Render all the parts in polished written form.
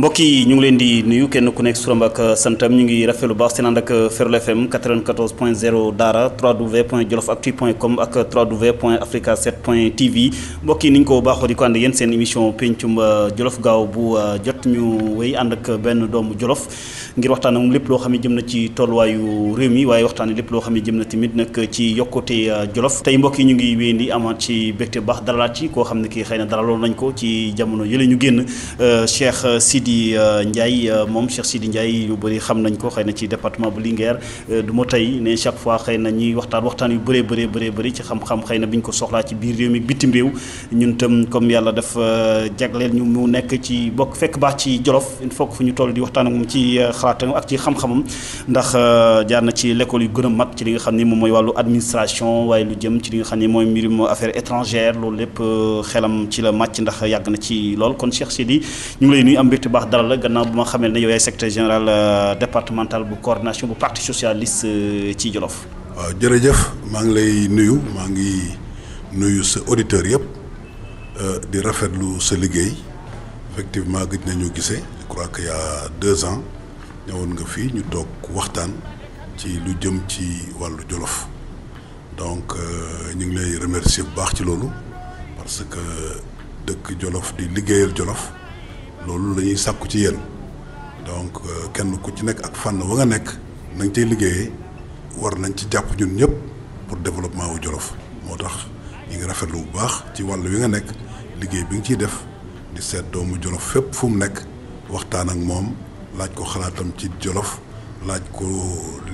mbokk yi ñu ngi leen di nuyu kenn ku nekk suram ak santam ñu ngi rafetlu baax seen ànd ak Ferlo FM 94.0 Daara www.jolofactu.com ak www.africa7.tv mbokk yi ni ñu ko baaxoo di ko ànd yéen seen émission pencum Jolof gaaw bu jot ñu wéy ànd ak benn doomu Jolof ngir waxtaan ak lépp loo xam ne jëm na ci tolluwaayu réew mi waaye waxtaan lépp loo xam ne jëm na tamit nag ci yokkute Jolof tey mbokk yi ñu ngi wéy di amaat ci bégte baax dalalaat ci koo xam ne kii xëy na dalaloon nañ ko ci jamono yële ñu génn Cheikh Sidi Ndiaye moom Cheikh Sidi Ndiaye yu bëri xam nañ ko xëy na ci département bu Linguère du ma tey ne chaque fois xëy na ñuy waxtaan yu bëree ci xam-xam xëy na bi ñu ko soxlaa ci biir réew mi bitim réew ñun tam comme yàlla dafa jagleel ñu mu nekk ci bokk fekk baax ci Jolof il faut que fu ñu toll di waxtaan ak moom ci xalaatam ak ci xam-xamam ndax jaar na ci l'école yu gën a mag ci li nga xam ni moom mooy wàllu administration waaye lu jëm ci li nga xam ni mooy mbirum affaires étrangères loolu lépp xelam ci la màcc ndax yàgg na ci lool kon Cheikh Sidi ñu ngi lay nuyu am mbégte baax dalal la gannaaw bu ma xamee ne yow yaay secrétaire général départemental bu coordination bu parti socialiste ci Jolof. waaw jërëjëf maa ngi lay nuyu maa ngi nuyu sa auditeurs yëpp di rafetlu sa liggéey effectivement gëj nañu gisee je crois que y a 2 ans ñëwoon nga fii ñu toog waxtaan ci lu jëm ci wàllu Jolof donc ñu ngi lay remercier bu baax ci loolu parce que dëkk Jolof di liggéeyal Jolof loolu la ñuy sàkku ci yéen donc kenn ku ci nekk ak fànn wa nga nekk na nga cay liggéeyee war nañ ci jàpp ñun ñëpp pour développement wu Jolof moo tax ñu ngi rafetlu bu baax ci wàll wi nga nekk liggéey bi nga ciy def di seet doomu Jolof fépp fu mu nekk waxtaan ak moom laaj ko xalaatam ci Jolof laaj ko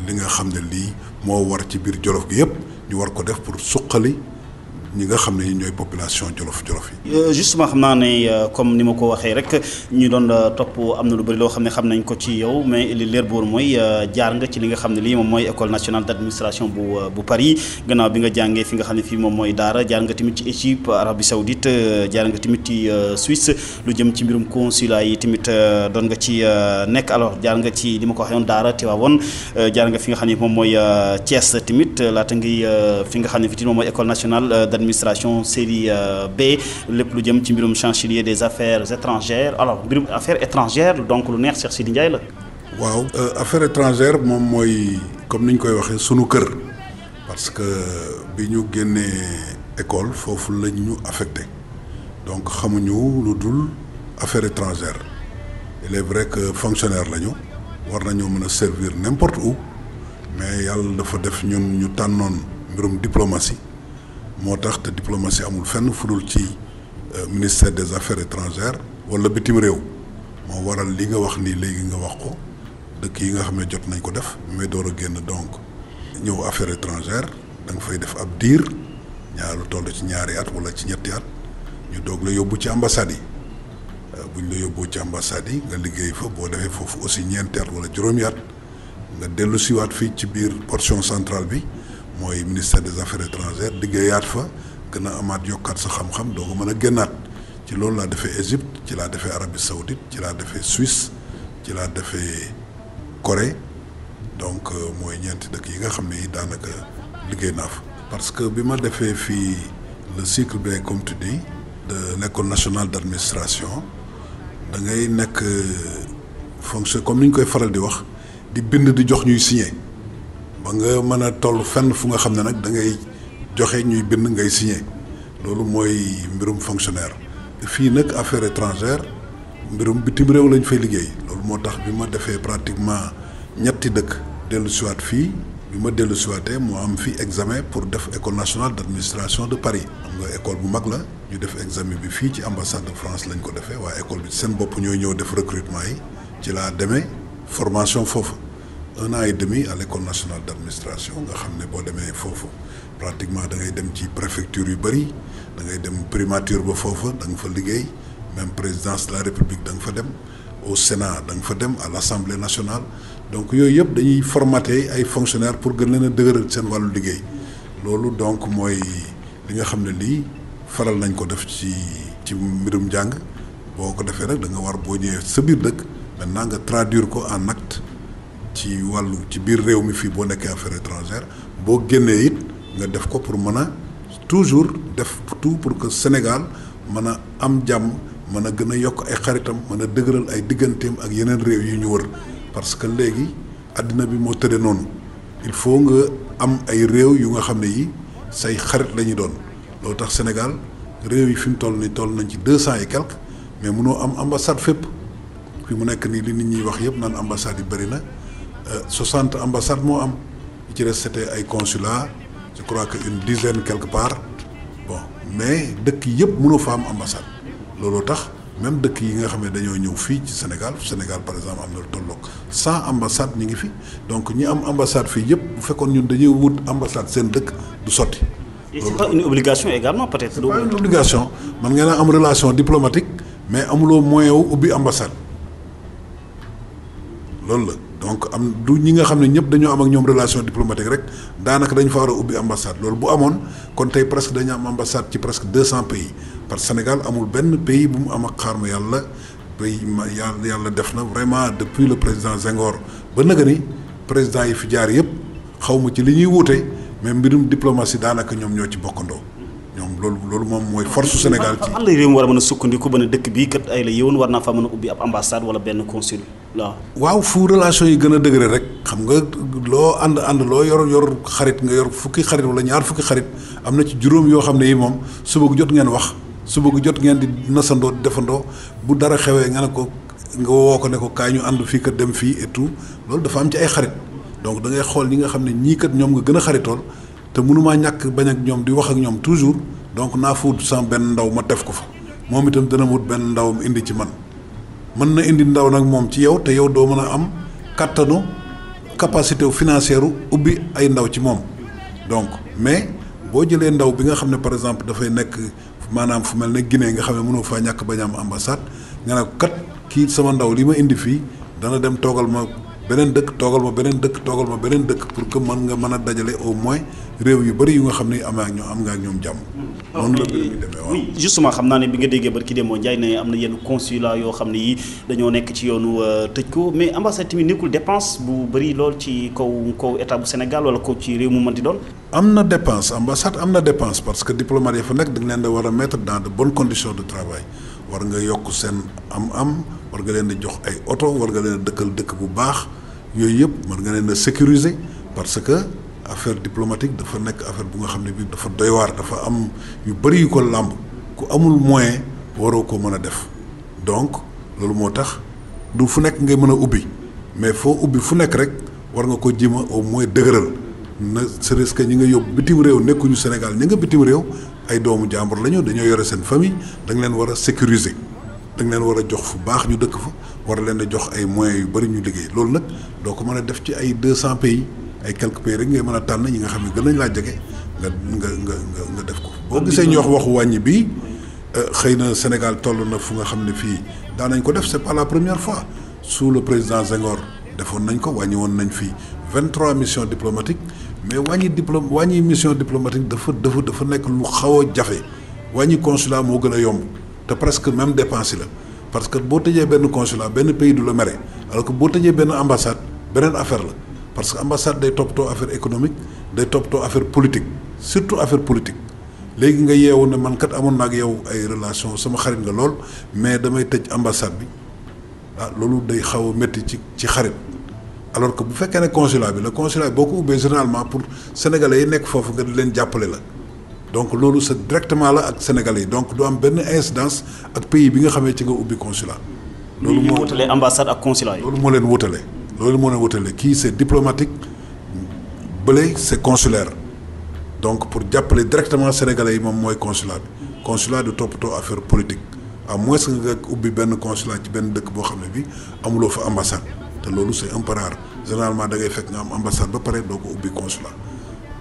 li nga xam ne lii moo war ci biir Jolof gi yëpp ñu war ko def pour suqali ñi nga xam ne ñooy population Jolof yi. justement xam naa ne comme ni ma ko waxee rek ñu doon topp am na lu bëri loo xam ne xam nañ ko ci yow mais li leer boor mooy jaar nga ci li nga xam ne lii moom mooy école nationale d'administration bu Paris gannaaw bi nga jàngee fi nga xam ne fii moom mooy Daara jaar nga tamit ci Égypte Arabie Saoudite jaar nga tamit ci Suisse lu jëm ci mbirum consulat yi tamit doon nga ci nekk alors jaar nga ci li ma ko waxee woon Daara Tivaouane jaar nga fi nga xam ne moom mooy Thiès tamit laata ngay fi nga xam ne fii moom mooy école nationale administration série B lépp lu jëm ci mbirum chancelier des affaires étrangères alors mbirum affaires étrangères donc lu neex Cheikh Sidi Ndiaye la. waaw affaires étrangères moom mooy comme ni ñu koy waxee sunu kër parce que bi ñu génnee école foofu lañ ñu affecté donc xamuñu lu dul affaires étrangères il est vrai que fonctionnaire lañu war nañoo mën a servir n'importe où mais yàlla dafa def ñun ñu tànnoon mbirum diplomatie. moo tax te diplomatie amul fenn fudul ci ministère des affaires étrangères wala bitim réew moo waral li nga wax nii léegi nga wax ko dëkk yi nga xam ne jot nañ ko def mais door a génn donc ñëw affaires étrangères da nga fay def ab diir lu toll ci ñaari at wala ci ñetti at ñu doog la yóbbu ci ambassade yi buñ la yóbboo ci ambassade yi nga liggéey fa boo defee foofu aussi ñeenti at wala juróomi at nga dellu siwaat fii ci biir portion centrale bi mooy ministère des affaires étrangères liggéeyaat fa gën a amaat yokkaat sa xam-xam doo ko mën a génnaat ci loolu laa defee Égypte ci laa defee Arabie Saoudite ci laa defee Suisse ci laa defee Corée donc mooy ñeenti dëkk yi nga xam ne yi daanaka liggéey naa fa. parce que bi ma defee fii le cycle B comme tu dis de l'école nationale d'administration da ngay nekk fonction comme ni ñu koy faral di wax di bind di jox ñuy signer. ba nga mën a toll fenn fu nga xam ne nag da ngay joxe ñuy bind ngay signer loolu mooy mbirum fonctionnaire fii nag affaires étrangères mbirum bitim réew lañ fay liggéey loolu moo tax bi ma defee pratiquement ñetti dëkk dellu siwaat fii bi ma dellu siwaatee moo am fii examen pour def école nationale d'administration de Paris xam nga école bu mag la ñu def examen bi fii ci ambassade de France lañ ko defee waaye école bi seen bopp ñooy ñëw def recrutement yi ci laa demee formation foofu 1 an et demi à l'école nationale d'administration nga xam ne boo demee foofu pratiquement da ngay dem ci préfecture yu bëri da ngay dem primature ba foofu da nga fa liggéey même présidence de la République da nga fa dem au Sénat da nga fa dem à l'Assemblée nationale donc yooyu yëpp dañuy formater ay fonctionnaires pour gën leen a dëgëral seen wàllu liggéey loolu donc mooy li nga xam ne lii faral nañ ko def ci mbirum njàng boo ko defee nag da nga war boo ñëwee sa biir dëkk maintenant nga traduire ko en acte ci wàllu ci biir réew mi fii boo nekkee affaires étrangères boo génnee it nga def ko pour mën a toujours def tout pour que Sénégal mën a am jàmm mën a gën a yokk ay xaritam mën a dëgëral ay digganteem ak yeneen réew yi ñu wër parce que léegi àddina bi moo tëddee noonu il faut nga am ay réew yu nga xam ne yi say xarit la ñu doon loolu tax Sénégal réew yi fi mu toll nii toll nañ ci 200 et quelques mais mënoo am ambassade fépp fi mu nekk nii li nit ñi wax yëpp naan ambassade yi bëri na 60 ambassades moo am yi ci des c'était ay consulats je crois que une dizaine quelque part bon mais dëkk yëpp mënoo fa am ambassade looloo tax même dëkk yi nga xam ne dañoo ñëw fii ci Sénégal par exemple am na lu tolloog 100 ambassades ñu ngi fi donc ñi am ambassade fii yëpp bu fekkoon ñun dañuy wut ambassade seen dëkk du sotti. Et c'est pas une obligation également peut-être. C'est pas une obligation man ngeen a am relation diplomatique mais amuloo moyen wu ubbi ambassade loolu la donc am du ñi nga xam ne ñëpp dañoo am ak ñoom relation diplomatique rek daanaka dañu fa war a ubbi ambassade loolu bu amoon kon tey presque dañu am ambassade ci presque 200 pays parce que Sénégal amul benn pays bu mu am ak xaar ma yàlla pays yàlla def na vraiment depuis le président Senghor ba nëga ni président yi fi jaar yëpp xaw ma ci li ñuy wuute mais mbirum diplomatie daanaka ñoom ñoo ci bokkandoo ñoom loolu moom mooy force Sénégal ci. fan la réew mi war a mën a sukkandiku ba ne dëkk bii kat ay la yëwoon war naa fa mën a ubbi ab ambassade wala benn consul waaw fu relation yi gën a dëgëre rek xam nga loo ànd loo yor xarit nga yor fukki xarit wala ñaar fukki xarit am na ci juróom yoo xam ne yi moom suba gu jot ngeen wax suba gu jot ngeen di nasandoo di defandoo bu dara xewee nga ne ko nga woo ko ne ko kaay ñu ànd fii kat dem fii et tout loolu dafa am ci ay xarit donc da ngay xool ñi nga xam ne ñii kat ñoom nga gën a xaritool te mënumaa ñàkk bañ ak ñoom di wax ak ñoom toujours donc naa fa wut sama benn ndaw ma def ko fa moom itam dana wut benn ndawam indi ci man mën na indi ndaw nag moom ci yow te yow doo mën a am kattanu capacité financière ubbi ay ndaw ci moom donc mais boo jëlee ndaw bi nga xam ne par exemple dafay nekk maanaam fu mel ne Guinée nga xam ne mënoo faa ñàkk bañ a am ambassade nga ne ko kat kii sama ndaw li ma indi fii dana dem toogal ma beneen dëkk toogal ma beneen dëkk pour que mën nga mën a dajale au moins réew yu bëri yu nga xam ne am nga ak ñoom jàmm. noonu la mbir mi demee waaw. oui justement xam naa ne bi nga déggee barki Demba Ndiaye ne am na yenn consulat yoo xam ne yi dañoo nekk ci yoonu tëj ko mais ambassade tamit nekkul dépense bu bëri lool ci kaw état bu Sénégal wala kaw ci réew mu mën di doon. am na dépense ambassade am na dépense parce que diplomate yi fa nekk da nga leen di war a mettre dans de bonnes conditions de travail war nga yokk seen am war nga leen di jox ay oto war nga leen a dëkkal dëkk bu baax. yooyu yëpp mën nga leen a sécuriser parce que affaire diplomatique dafa nekk affaire bu nga xam ne bii dafa doy waar dafa am yu bëri yu ko làmb ku amul moyen waroo ko mën a def donc loolu moo tax du fu nekk ngay mën a ubbi mais foo ubbi fu nekk rek war nga ko jéem a au moins dëgëral na c'est que ñi nga yóbbu bitim réew nekkuñu Sénégal ñi nga bitim réew ay doomu jàmbur lañu dañoo yore seen famille da nga leen war a sécuriser da nga leen war a jox fu baax ñu dëkk fa war a leen a jox ay moyens yu bëri ñu liggéey loolu nag doo ko mën a def ci ay 200 pays ay quelques pays rek ngay mën a tànn ñi nga xam ne gën nañ laa jege nga def ko. boo gisee ñu wax waxu wàññi bi xëy na Sénégal toll na fu nga xam ne fii daan nañ ko def c'est pas la première fois sous le président Senghor defoon nañ ko wàññi woon nañ fii 23 missions diplomatiques mais wàññi mission diplomatique dafa nekk lu xaw a jafe wàññi consulat moo gën a yomb te presque même dépense la. parce que boo tëjee benn consulat benn pays du la mere alors que boo tëjee benn ambassade beneen affaire la parce que ambassade day toppatoo affaire économique day toppatoo affaire politique surtout affaire politique léegi nga yeewu ne man kat amoon na ak yow ay relation sama xarit nga lool mais damay tëj ambassade bi loolu day xaw a métti ci xarit alors que bu fekkee ne consulat bi boo ko ubbee généralement pour sénégalais yi nekk foofu nga di leen jàppale la. donc loolu c'est directement la ak sénégalais yi donc du am benn incidence ak pays bi nga xamee ci nga ubbi consulat. loolu moo wutale ambassade ak consulat yi. loolu moo leen wutale kii c'est diplomatique bële c'est consulaire donc pour jàppale directement sénégalais yi moom mooy consulat bi consulat du toppatoo affaire politique à moins que nga ubbi benn consulat ci benn dëkk boo xam ne bi amuloo fa ambassade te loolu c'est un peu rare généralement da ngay fekk nga am ambassade ba pare doo ko ubbi consulat.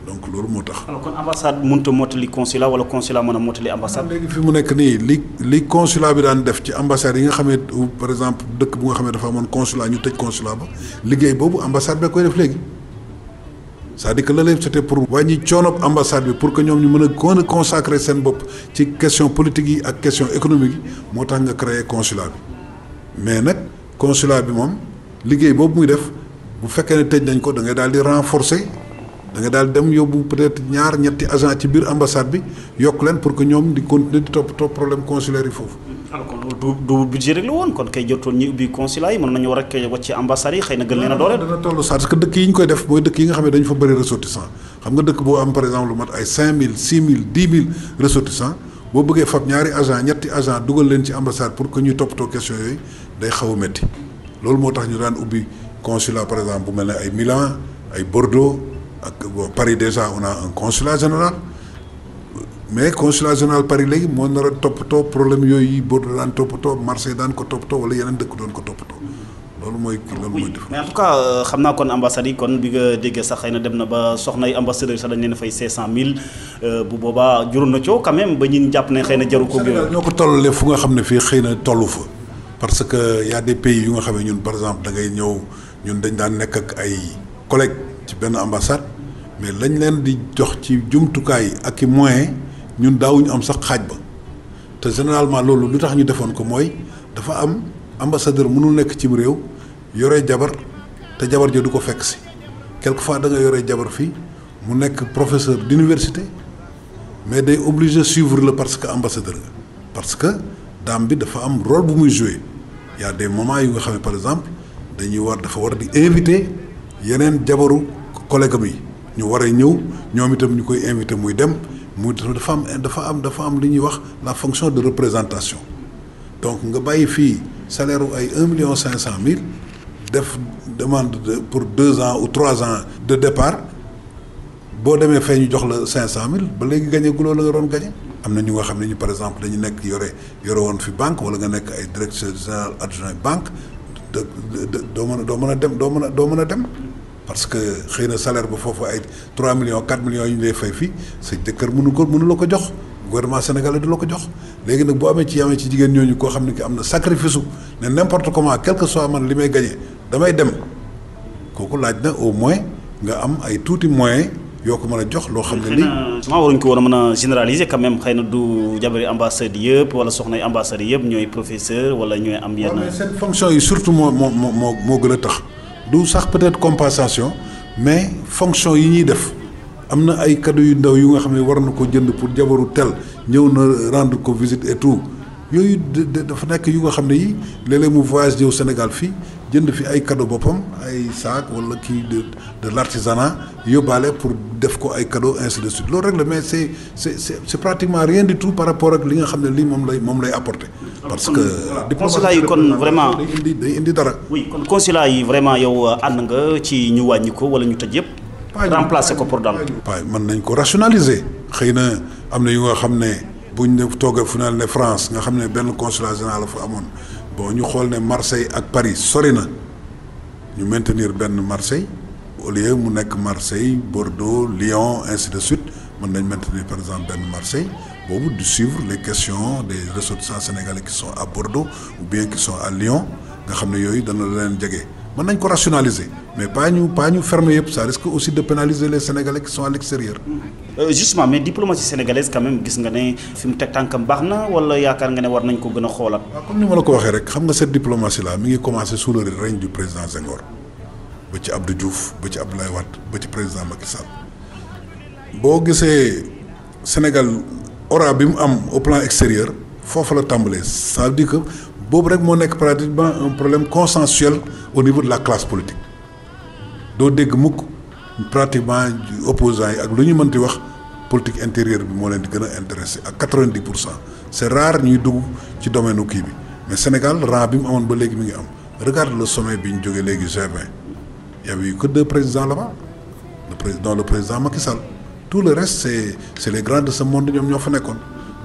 donc loolu moo tax. alors kon ambassade mënut a mottali consulat wala consulat mën a mottali ambassade. léegi fi mu nekk nii li consulat bi daan def ci ambassade yi nga xam ne par exemple dëkk bu nga xam ne dafa amoon consulat ñu tëj consulat ba liggéey boobu ambassade bee koy def léegi c'est-à-dire que la léegi c'était pour wàññi coonob ambassade bi pour que ñoom ñu mën a consacrer seen bopp ci question politique yi ak question économique yi moo tax nga créer consulat bi mais nag consulat bi moom liggéey boobu muy def bu fekkee ne tëj nañ ko da ngay daal di renforcer. da nga daal dem yóbbu peut-être ñaar ñetti agent ci biir ambassade bi yokk leen pour que ñoom di continuer di toppatoo problème consulaire yi foofu alors kon loolu du budget rek la woon kon kay jotoon ñu ubbi consulat yi mën nañu war a wàcc ambassades yi xëy na gën leen a dooleel. dana toll parce que dëkk yi ñu koy def mooy dëkk yi nga xam ne dañu fa bëri ressortissants xam nga dëkk boo am par exemple lu mat ay 5000 6000 10000 ressortissants boo bëggee fab ñaari agent ñetti agent dugal leen ci ambassade pour que ñuy toppatoo question yooyu day xaw a métti loolu moo tax ñu daan ubbi consulat par exemple bu mel ne ay Milan ay Bordeaux ak Paris déjà on a un consulat général. mais consulat général Paris léegi moo nar a toppatoo problème yooyu Bordeaux daan toppatoo Marseille daan ko toppatoo wala yeneen dëkk doon ko toppatoo loolu mooy. loolu mooy def mais en tout cas xam naa kon ambassades yi kon bi nga déggee sax xëy na dem na ba soxnay ambassadeurs sax dañ leen a fay 500000 bu boobaa juróom na coow quand même ba ñun jàpp ne xëy na jaru ko. Sénégal ñoo ko tollalee fu nga xam ne fii xëy na tollu fa parce que y a des pays yu nga xam ne ñun par exemple da ngay ñëw ñun dañ daan nekk ak ay collègues ci benn ambassade mais lañ leen di jox ci jumtukaay ak i moyens. ñun daawuñu am sax xaaj ba te généralement loolu lu tax ñu defoon ko mooy dafa am ambassadeur mënul nekk cim réew yore jabar te jabar ja du ko fekk si quelquefois da nga yore jabar fii mu nekk professeur d'université mais day obligé suivre la parce que ambassadeur nga parce que dame bi dafa am rôle bu muy jouer y a des moments yu nga xam ne par exemple dafa war di invité yeneen jabaru collègue am yi ñu war a ñëw ñoom itam ñu koy invité muy dem. mu dafa am li ñuy wax la fonction de représentation donc nga bàyyi fii salaire ay 1,5 million def demande pour 2 ans ou 3 ans de départ boo demee fee ñu jox la 500,000 ba léegi gagné guloo la nga doon gagné. am na ñu nga xam ne ñu par exemple dañu nekk yore woon fi banque wala nga nekk ay directeur général adjoint banque doo mën a dem. parce que xëy na salaire ba foofu ay 3 millions 4 millions yu ñu lay fay fii sa jëkkër mënu la ko jox gouvernement sénégalais du la ko jox léegi nag boo amee ci jigéen ñooñu koo xam ne ki am na sacrifice su ne n'importe comment quel que soit man li may gagné damay dem kooku laaj na au moins nga am ay tuuti moyens yoo ko mën a jox loo xam ne lii. xëy na waruñu ko war a mën a généraliser quand même xëy na du jabari ambassade yëpp wala soxnay ambassade yëpp ñooy professeur wala ñooy am yenn. mais seen fonction yi surtout moo gën a tax. du sax peut-être compensation mais fonction yi ñuy def am na ay cadeau yu ndaw yu nga xam ne war na ko jënd pour jabaru tel ñëw na rendre ko visite et tout yooyu dafa nekk yu nga xam ne yi léeg-léeg mu voyage ñëw Sénégal fii jënd fi ay cadeau boppam ay sac wala kii de l'artisanat yóbbaale pour def ko ay cadeau ainsi de suite loolu rek la mais c'est pratiquement rien du tout par rapport ak li nga xam ne lii moom lay apporter. parce que consulat yi kon vraiment day indi dara. oui kon consulat yi vraiment yow ànd nga ci ñu wàññi ko wala ñu tëj yëpp. remplacer ko pour dal. waaye mën nañ ko rationaliser xëy na am na yu nga xam ne buñ ne toogee fu ne France nga xam ne benn consulat général la fa amoon bon ñu xool ne Marseille ak Paris sori na ñu maintenir benn Marseille au lieu mu nekk Marseille Bordeaux Lyon ainsi de suite mën nañ maintenir par exemple benn Marseille. boobu di suivre les questions des ressortissants sénégalais qui sont à Bordeaux ou bien qui sont à Lyon nga xam ne yooyu dana leen jege mën nañ ko rationaliser mais pas ñu fermer yëpp ça risque aussi de pénaliser les Sénégalais qui sont à l'extérieur. Justement mais diplomatie sénégalaise quand même gis nga ne fi mu teg tànkam baax na wala yaakaar nga ne war nañ ko gën a xoolaat. waaw comme ni ma la ko waxee rek xam nga cette diplomatie là mi ngi commencé sous le règne du président Senghor ba ci Abdou Diouf ba ci Abdoulaye Wade ba ci président Macky Sall boo gisee Sénégal. aura bi mu am au plan extérieur foofu la tàmbalee ça veut dire que boobu rek moo nekk pratiquement un problème consensuel au niveau de la classe politique doo dégg mukk pratiquement opposants yi ak lu ñu mënti wax politique intérieure bi moo leen di gën a intéressé ak 90%. c'est rare ñuy dugg ci domaine kii bi mais Sénégal rang bi mu amoon ba léegi mi ngi am regarde le sommet bi ñu jógee léegi G20 y avait eu que 2 présidents là-bas le président Macky Sall. tout le reste c'est les grands de ce monde ñoom ñoo fa nekkoon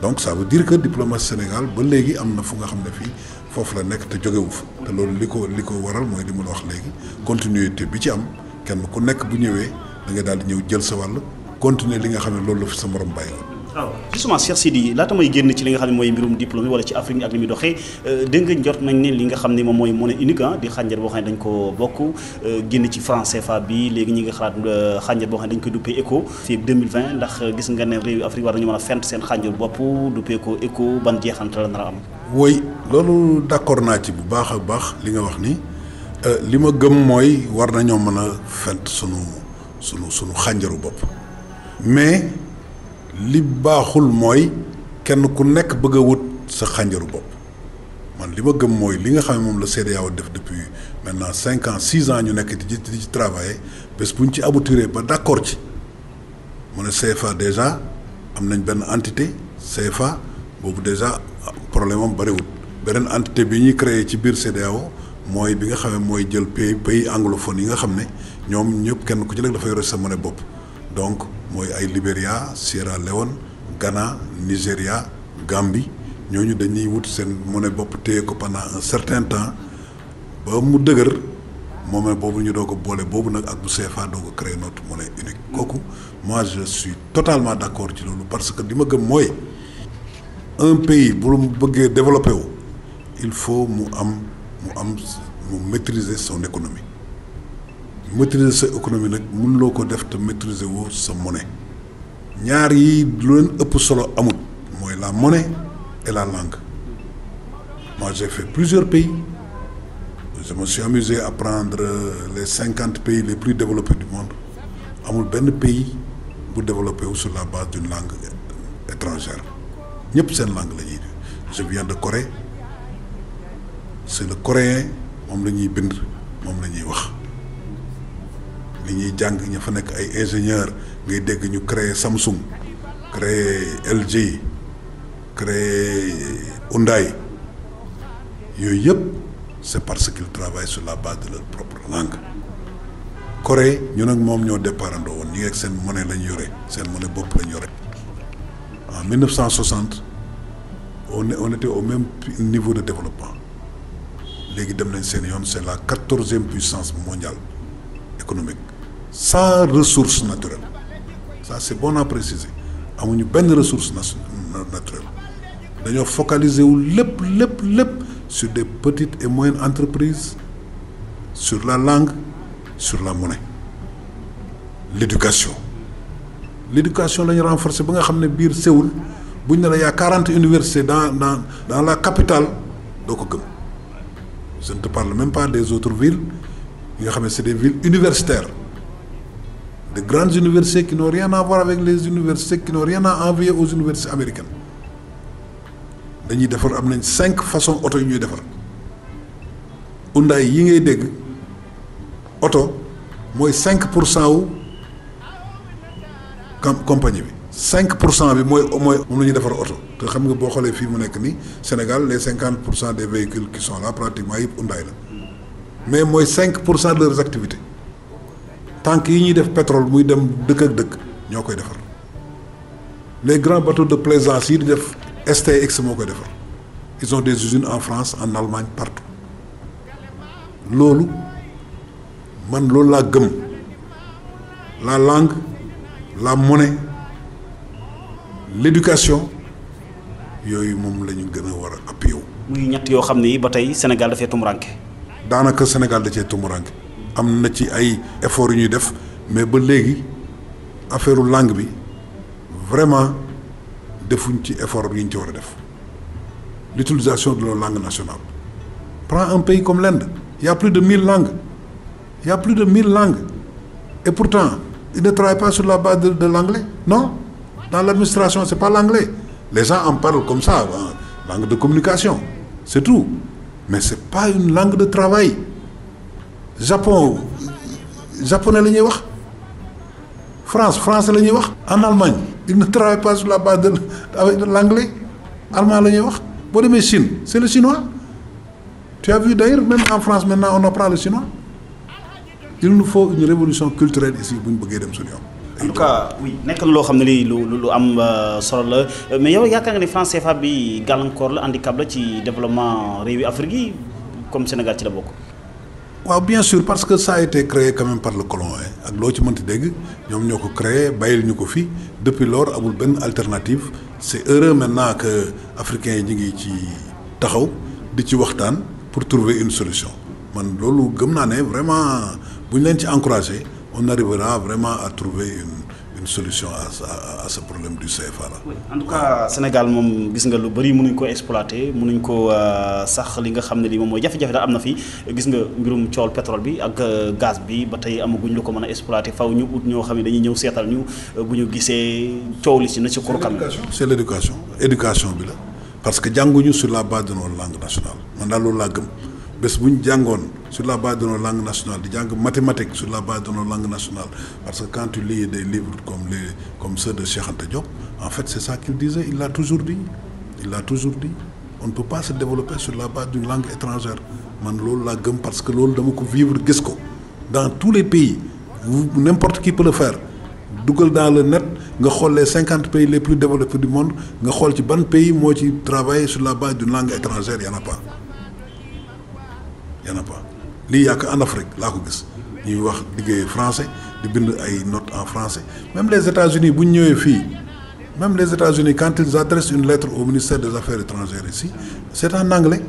donc ça veut dire que diplomatie Sénégal ba léegi am na fu nga xam ne fii foofu la nekk te jógewu fa te loolu li ko waral mooy li ma la wax léegi continuité bi ci am kenn ku nekk bu ñëwee da nga daal di ñëw jël sa wàll continuer li nga xam ne loolu la fi sa morom bàyyi woon. waaw justement Cheikh Sidy laata may génn ci li nga xam ne mooy mbirum diplôme wala ci Afrique ak li muy doxee dégg nga njort nañ ne li nga xam ne moom mooy monnaie unique di xànjar boo xam ne dañ ko bokk génn ci franc CFA bi léegi ñi nga xalaat xànjar boo xam ne dañ koy duppee ECO fii ak 2020 ndax gis nga ne réew Afrique war nañu mën a fent seen xànjar bopp duppee ko ECO ban jeexantal la nar a am. woy loolu d'accord naa ci bu baax a baax li nga wax ni li ma gëm mooy war nañoo mën a fent sunu xànjaru bopp mais li baaxul mooy kenn ku nekk bëgg a wut sa xànjaru bopp man li ma gëm mooy li nga xam ne moom la CEDEAO def depuis maintenant 5 ans 6 ans ñu nekk di ci travailler bés bu ñu ci aboutiré ba d'accord ci mu ne CFA déjà am nañ benn entité CFA boobu déjà problème am bëriwul beneen entité bi ñuy créé ci biir CEDEAO mooy bi nga xam ne mooy jël pays anglophone yi nga xam ne ñoom ñëpp kenn ku ci nekk dafa yore sa monnaie bopp donc mooy ay Libéria Sierra Leone Ghana Nigéria Gambie ñooñu dañuy wut seen monnaie bopp téye ko pendant un certain temps ba mu dëgër moom boobu ñu doo ko boole boobu nag ak bu CFA doo ko créer notre monnaie unique kooku moi je suis totalement d'accord ci loolu parce que li ma gëm mooy un pays bu mu bëggee développé wu il faut mu maîtriser son économie maîtriser sa économie nag mënuloo ko def te maîtriser woo sa monnaie ñaar yi lu leen ëpp solo amut mooy la monnaie et la langue. Moi j'ai fait plusieurs pays je me suis amusé à prendre les 50 pays les plus développés du monde amul benn pays bu développé wu sur la base d'une langue étrangère ñëpp seen langue la ñuy je viens de Corée c'est le coréen moom la ñuy bind moom la ñuy wax li ñuy jàng ña fa nekk ay ingénieur ngay dégg ñu créer Samsung créer LG créer Hyundai yooyu yëpp c'est parce qu'ils travaillent sur la base de leur propre langue Corée ñu nag moom ñoo départandoo woon ñi ak seen monnaie lañ yore seen monnaie bopp lañ yore en 1960 on était au même niveau de développement léegi dem nañ seen yoon c'est la 14e puissance mondiale économique sans ressources naturelles ça c'est bon à préciser amuñu benn ressource naturelle dañoo focaliser wu lépp sur des petites et moyennes entreprises sur la langue sur la monnaie l'éducation la ñu renforcer ba nga xam ne biir Séoul bu ñu ne la y a 40 universités dans la capitale doo ko gëm je ne te parle même pas des autres villes yi nga xam ne c'est des villes universitaires de grandes universités qui n'ont rien à voir avec les universités qui n'ont rien à envier aux universités américaines dañuy defar am nañ 5 façons oto yu ñuy defar Hyundai yi ngay dégg oto mooy 5% wu compagnie bi 5% bi mooy moom la ñuy defar oto te xam nga boo xoolee fii mu nekk nii Sénégal les 50% des véhicules qui sont là pratiquement yëpp Hyundai la mais mooy 5% de leurs activités tank yi ñuy def pétrole muy dem dëkk ak dëkk ñoo koy defar les grands bateaux de plaisance yi di def STX moo koy defar ils ont des usines en France en Allemagne partout loolu man loolu laa gëm la langue la monnaie l'éducation yooyu moom la ñu gën a war a appuyer wu. muy ñett yoo xam ne ba tey Sénégal dafay tumuranke. daanaka Sénégal da cee tumuranke am na ci ay efforts yu ñuy def mais ba léegi affaire langue bi vraiment defuñ ci effort yi ñu ci war a def l'utilisation de nos langues nationales. Prends un pays comme l'Inde, il y a plus de 1000 langues. Et pourtant, ils ne travaillent pas sur la base de l'anglais. Non, dans l'administration, c'est pas l'anglais. Les gens en parlent comme ça, langue de communication, c'est tout. Mais c'est pas une langue de travail. Japonais la ñuy wax. France la ñuy wax. En Allemagne, ils ne travaillent pas sur la base de l'anglais. Allemand la ñuy wax. Boo demee Chine, c'est le chinois. Tu as vu d'ailleurs, même en France maintenant, on apprend le chinois. Il nous faut une révolution culturelle ici bu ñu bëggee dem suñu yoon. En tout cas oui nekk na loo xam ne lii lu am solo la mais yow yaakaar nga ne franc CFA bi gàllankoor la handicap la ci développement réewi Afrique yi comme Sénégal ci la bokk. waaw bien sûr parce que ça a été créé quand même par le colon ak loo ci mënti dégg ñoom ñoo ko créé bàyyil ñu ko fi depuis lors amul benn alternative c'est heureux maintenant que africains yi ñu ngi ci taxaw di ci waxtaan pour trouver une solution man loolu gëm naa ne vraiment bu ñu leen ci encourager on arrivera vraiment à trouver une solution à ce problème du CFA là. Oui. En tout cas Sénégal moom gis nga lu bari mënuñ ko exploiter mënuñ ko sax li nga xam ne lii moom mooy jafe-jafe daal am na fi gis nga mbirum coowal pétrole bi ak gaz bi ba tey amaguñ lu ko mën a exploiter faw ñu ut ñoo xam ne dañuy ñëw seetal ñu bu ñu gisee coow li ci na ci kur kam. C'est l'éducation bi la parce que jànguñu sur la base de nos langues nationales man daal loolu laa gëm bés bu ñu jàngoon sur la base de nos langues nationales di jàng mathématiques sur la base de nos langues nationales parce que quand tu lis des livres comme ceux de Cheikh Anta Diop en fait c'est ça qu'il disait il l'a toujours dit on ne peut pas se développer sur la base d'une langue étrangère man loolu laa gëm parce que loolu dama ko vivre gis ko dans tous les pays n'importe qui peut le faire dugal dans le net nga xool les 50 pays les plus développés du monde nga xool ci ban pays moo ci travailler sur la base d'une langue étrangère y en a pas lii yàq en Afrique laa ko gis ñuy wax liggéey français di bind ay notes en français même les États-Unis bu ñu ñëwee fii même les États-Unis quand ils adressent une lettre au ministère des Affaires étrangères ici c'est en anglais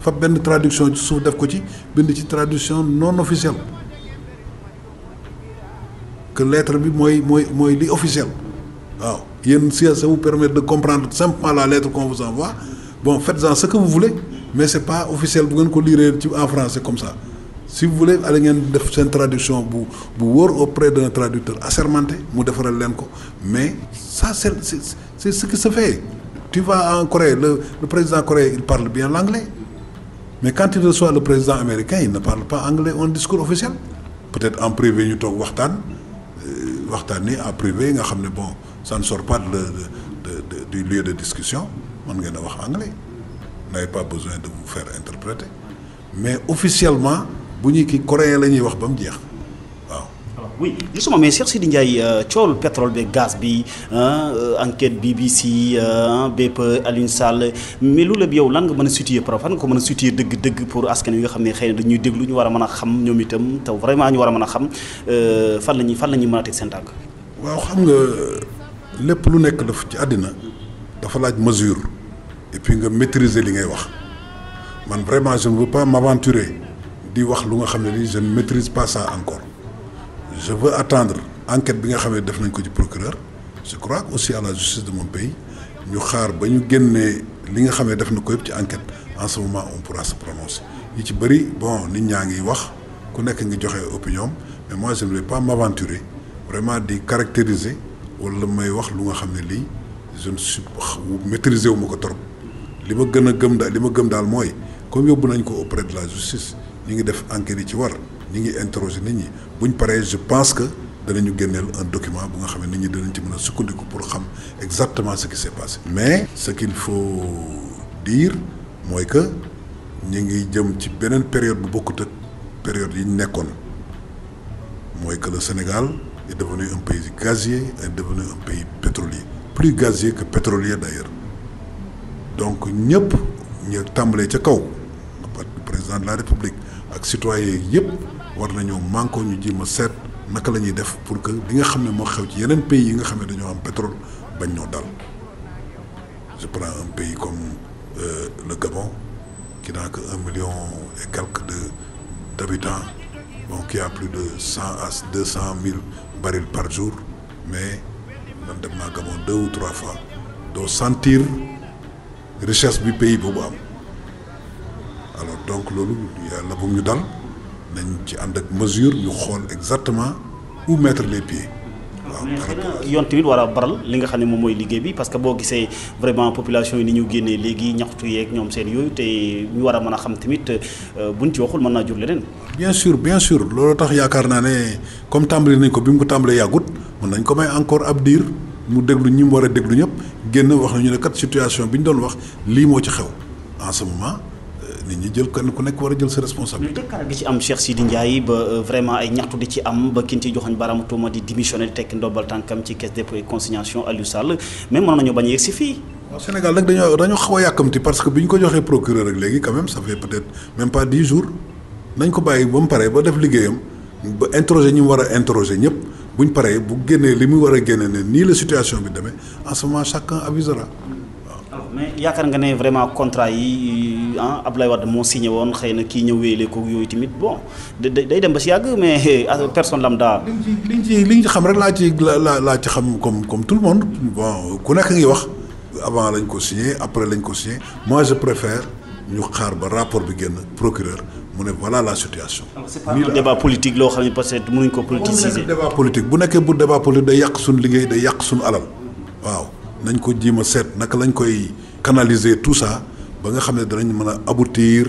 fa benn traduction ci suuf def ko ci bind ci traduction non officielle que lettre bi mooy li officiel waaw yéen si ça vous permet de comprendre simplement la lettre qu'on vous envoie bon faites-en ce que vous voulez mais c'est pas officiel bu ngeen ko lire ci en français comme ça si vous voulez allez ngeen def seen traduction bu wóor auprès d'un traducteur assermenté mu defaral leen ko mais ça c'est ce qui se fait tu vas en Corée le président coréen il parle bien l'anglais mais quand il reçoit le président américain il ne parle pas anglais en discours officiel peut-être en privé ñu toog waxtaan ni en privé nga xam ne bon ça ne sort pas du lieu de discussion mën ngeen a wax anglais vous n'avez pas besoin de vous faire interpréter mais officiellement bu ñuy kii coréen la ñuy wax ba mu jeex waaw. oui justement mais Cheikh Sidi Ndiaye coowlu pétrole bi gaz bi enquête BBC bépp Alioune Sall mais loolu la yow lan nga mën a situer par fan nga ko mën a situer dëgg-dëgg pour askan wi nga xam ne xëy na dañuy déglu ñu war a mën a xam ñoom itam te vraiment ñu war a mën a xam fan la ñuy mën a teg seen tànk. waaw xam nga lépp lu nekk daf ci àddina dafa laaj mesure et puis nga maîtriser li ngay wax man vraiment je ne veux pas m'aventurer di wax lu nga xam ne nii je ne maîtrise pas ça encore. Je veux attendre enquête bi nga xam ne def nañ ko ci procureur je crois aussi à la justice de mon pays ñu xaar ba ñu génnee li nga xam ne def na ko yëpp ci enquête en ce moment on pourra se prononcer yi ci bëri bon nit ñaa ngi wax ku nekk ngi joxe opinion mais moi je ne vais pas m'aventurer vraiment di caractériser wala may wax lu nga xam ne lii je ne suis maîtriser wu ma ko trop li ma gën a gëm daal li ma gëm daal mooy comme yóbbu nañ ko auprès de la justice ñu ngi def enquête yi ci war ñu ngi interroger nit ñi buñ paree je pense que danañu génneel un document bu nga xam ne nit ñi danañ ci mën a sukkandiku pour xam exactement ce qui s'est passé. mais ce qu'il faut dire mooy que ñu ngi jëm ci beneen période bu bokkut ak période yi ñu nekkoon mooy que le Sénégal est devenu un pays gazier est devenu un pays pétrolier plus gazier que pétrolier d'ailleurs donc ñëpp ñu tàmbalee ca kaw le président de la République ak citoyens yëpp war nañoo manko ñu jéem a seet naka la ñuy def pour que li nga xam ne moo xew ci yeneen pays yi nga xam ne dañoo am pétrole bañ ñoo dal je prends un pays comme le Gabon qui n'a que 1 million et quelques d'habitants bon qui a plus de 100 à 200 000 barils par jour mais man dem naa Gabon 2 ou 3 fois doo sentir richesse bi pays boobu am alors donc loolu yàlla bu ñu dal nañ ci ànd ak mesure ñu xool exactement où mettre les pieds. waaw yoon tamit war a baral li nga xam ne moom mooy liggéey bi parce que boo gisee vraiment population yi ni ñu génnee léegi ñaxtu yeeg ñoom seen yooyu te ñu war a mën a xam tamit buñ ci waxul mën naa jur leneen. bien sûr loolu tax yaakaar naa ne comme tàmbali nañ ko bi mu ko tàmbalee yàggut mën nañ ko may encore ab diir mu déglu ñi mu war a déglu ñëpp génn wax nañu ne kat situation bi ñu doon wax lii moo ci xew en ce moment. nit ñi jël kenn ku nekk war a jël sa responsabilité. dëkkaar gi ci am Cheikh Sidi Ndiaye ba vraiment ay ñaxtu di ci am ba kin ci joxoñ baaraamu tuuma di démissionné di tekki ndombal tànkam ci caisse dépôt et consignation Aliou Sall même mën nañoo bañ a yegg si fii. waaw Sénégal nag dañoo xaw a yàkkamti parce que bi ñu ko joxee procureur ak léegi quand même ça fait peut-être même pas 10 jours nañ ko bàyyi ba mu paree ba def liggéeyam ba interroger ñi mu war a interroger ñëpp buñ paree bu génnee li mu war a génne ne nii la situation bi demee en ce moment chacun avisera. mais yaakaar nga ne vraiment contrat yi Abdoulaye Wade moo signé woon xëy na kii ñëw wéyale ko yooyu tamit bon day dem ba si yàgg mais personne lambda. li ñu xam rek laa ci xam comme tout le monde bon ku nekk ngi wax avant lañ ko signé après lañ ko signé moi je préfère ñu xaar ba rapport bi génn procureur mu ne voilà la situation. c'est pas un débat politique loo xam ne peut-être mënuñ ko politiciser. débat politique bu nekkee bu débat politique day yàq suñu liggéey day yàq suñu alal waaw. nañ ko jéem a seet naka lañ koy canaliser tout ça ba nga xam ne danañ mën a aboutir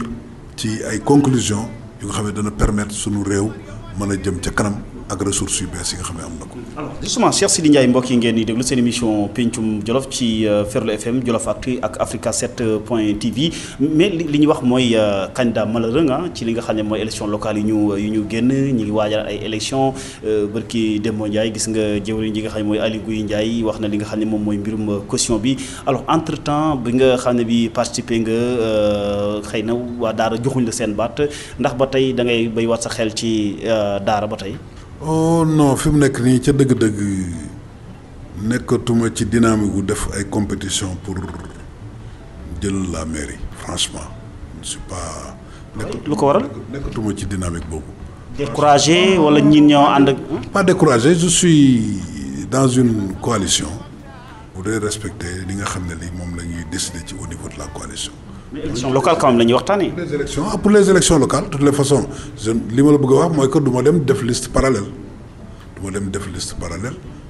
ci ay conclusions yu nga xam ne dana permettre sunu réew mën a jëm ca kanam ak ressources yu bees yi nga xam ne am na ko. alors justement Cheikh Sidy Ndiaye mbokk yi ngeen di déglu seen émission pencum Jolof ci Ferlo FM Jolof Actu ak Africa 7 point TV mais li ñu wax mooy candidat malheureux ci li nga xam ne mooy élection locale yu ñu génn ñi ngi waajal ay élection barki Demba Ndiaye gis nga jëwriñ ji nga xam ne mooy Aly Ngouille Ndiaye wax na li nga xam ne moom mooy mbirum caution bi alors entre temps bi nga xam ne bi participé nga xëy na waa Daara joxuñ la seen baat ndax ba tey da ngay bay waat sa xel ci Daara ba tey. oh non fi mu nekk nii ca dëgg-dëgg nekkatuma ci dynamique gu def ay compétition pour jël la mairie franchement je suis pas. lu ko waral nekkatuma ci dynamique boobu. découragé wala ñin ñoo ànd ak. pas découragé je suis dans une coalition bu dee respecter li nga xam ne lii moom la ñuy décider ci au niveau de la coalition. mais élection locale quand même la ñuy waxtaanee. pour les élections locales de toutes les façons li ma la bëgg a wax mooy que du ma dem def liste parallèle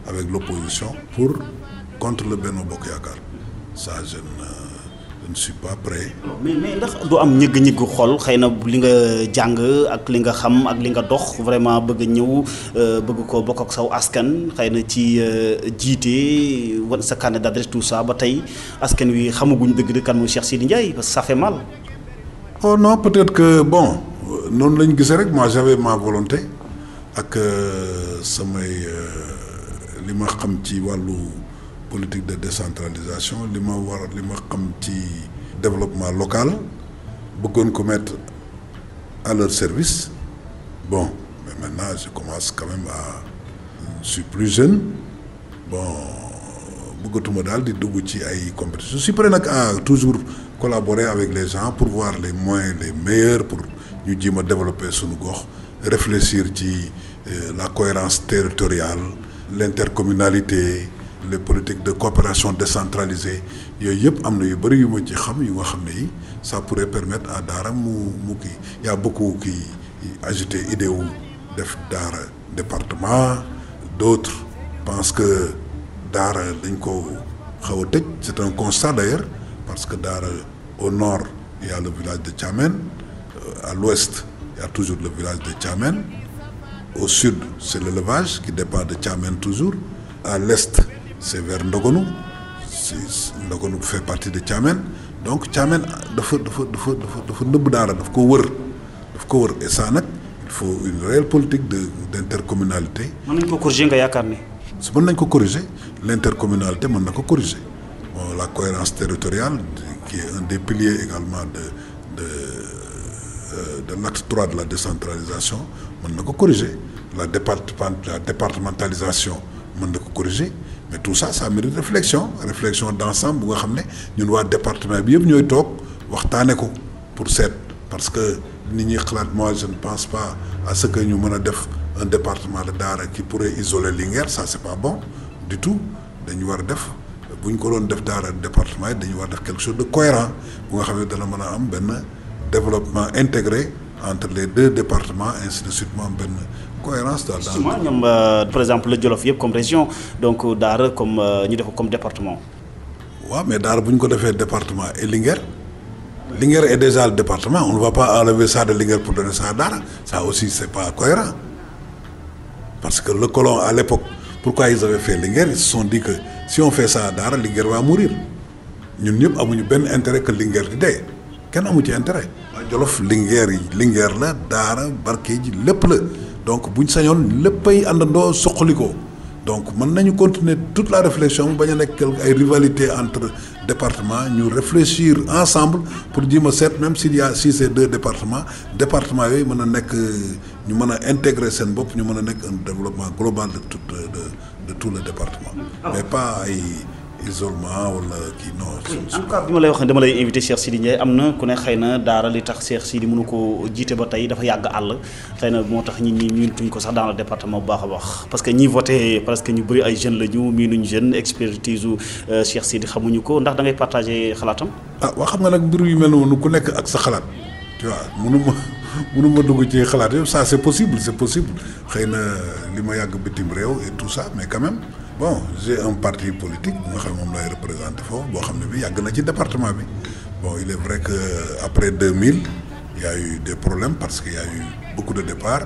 avec l'opposition pour contre le Benno Bokk Yaakaar ça je ne suis pas prêt. mais ndax du am ñëgg-ñëggu xol xëy na li nga jàng ak li nga xam ak li nga dox vraiment bëgg a ñëw bëgg ko bokk ak saw askan xëy na ci jiite wan sa carnet d'adresse tout ça ba tey askan wi xamaguñ dëgg kan mooy Cheikh Sidy Ndiaye parce que ça fait mal. oh non peut-être que bon noonu lañu gisee rek moi j'avais ma volonté ak samay li ma xam ci wàllu politique de décentralisation li ma xam ci développement local bëggoon ko mettre à leur service bon mais maintenant je commence quand même je suis plus jeune bon bëggatuma daal di dugg ci ay compétition je suis prêt nag à toujours collaborer avec les gens pour voir les moyens les meilleurs pour ñu jéem a développer suñu gox réfléchir ci la cohérence territoriale l'intercommunalité les politiques de coopération décentralisée yooyu yëpp am na yu bëri yu ma ci xam yu nga xam ne yi ça pourrait permettre à Daara mu kii y a beaucoup qui agité idée wu def Daara département d'autres pensent que Daara dañ ko xaw a tëj c'est un constat d'ailleurs parce que Daara au nord il y a le village de Thiamène à l'ouest il y a toujours le village de Thiamène au sud c'est l'élevage qui dépend de Thiamène toujours à l'est c'est vers Ndogonu Ndogonu fait partie de Thiamène donc Thiamène dafa nëbb Daara daf ko wër et ça nag il faut une réelle politique d'intercommunalité. mën nañu ko corriger nga yaakaar ni. si mën nañ ko corriger l'intercommunalité mën na ko corriger bon la cohérence territoriale qui est un des piliers également de l'acte 3 de la décentralisation mën na ko corriger la départementalisation mën na ko corriger mais tout ça ça mérite réflexion d'ensemble bu nga xam ne ñun waa département bi yëpp ñooy toog waxtaane ko pour seet parce que nit ñi xalaat moi je ne pense pas à ce que ñu mën a def un département de Daara qui pourrait isoler Linguère ça c'est pas bon du tout dañu war a def bu ñu ko doon def Daara département yi dañu war a def quelque chose de cohérent bu nga xam ne dana mën a am benn développement intégré entre les deux départements ainsi de suite mu am benn cohérence daal. justement ñoom par exemple le Jolof yëpp comme région donc Daara comme ñu def ko comme département. waaw mais Daara bu ñu ko defee département et Linguère est déjà le département on ne va pas enlever ça de Linguère pour donner ça à Daara ça aussi c'est pas cohérent parce que le colon à l'époque pourquoi ils avaient fait Linguère ils se sont dit que si on fait ça à Daara Linguère va mourir ñun ñëpp amuñu benn intérêt que Linguère di dee kenn amu ci intérêt. Jolof Linguère la Daara Barkédji lépp la donc buñ sañoon léppay àndandoo soqalikoo donc mën nañu continuer toute la réflexion bañ a nekk ay rivalité entre départements ñu réfléchir ensemble pour jéem a seet même si c'est deux départements yooyu mën a nekk ñu mën a intégrer seen bopp ñu mën a nekk un développement global de tout le département mais pas ay isolement wala kii non. en tout cas bi ma lay wax ne dama lay invité Cheikh Sidy Ndiaye am na ku ne xëy na Daara li tax Cheikh Sidy mënu ko jiite ba tey dafa yàgg àll xëy na moo tax ñi miintuñ ko sax dans le département bu baax a baax parce que ñi voté presque ñu bëri ay jeunes la ñu miinuñ jeune expertise u Cheikh Sidy xamuñu ko ndax da ngay partagé xalaatam. waa xam nga nag mbir yu mel noonu ku nekk ak sa xalaat tu vois mënuma dugg ci xalaat yëpp ça c'est possible xëy na li ma yàgg bitim réew et tout ça mais quand même bon j'ai un parti politique bu nga xam ne moom lay représenté foofu boo xam ne bi yàgg na ci département bi bon il est vrai que après 2000 il y a eu des problèmes parce que y a eu beaucoup de départs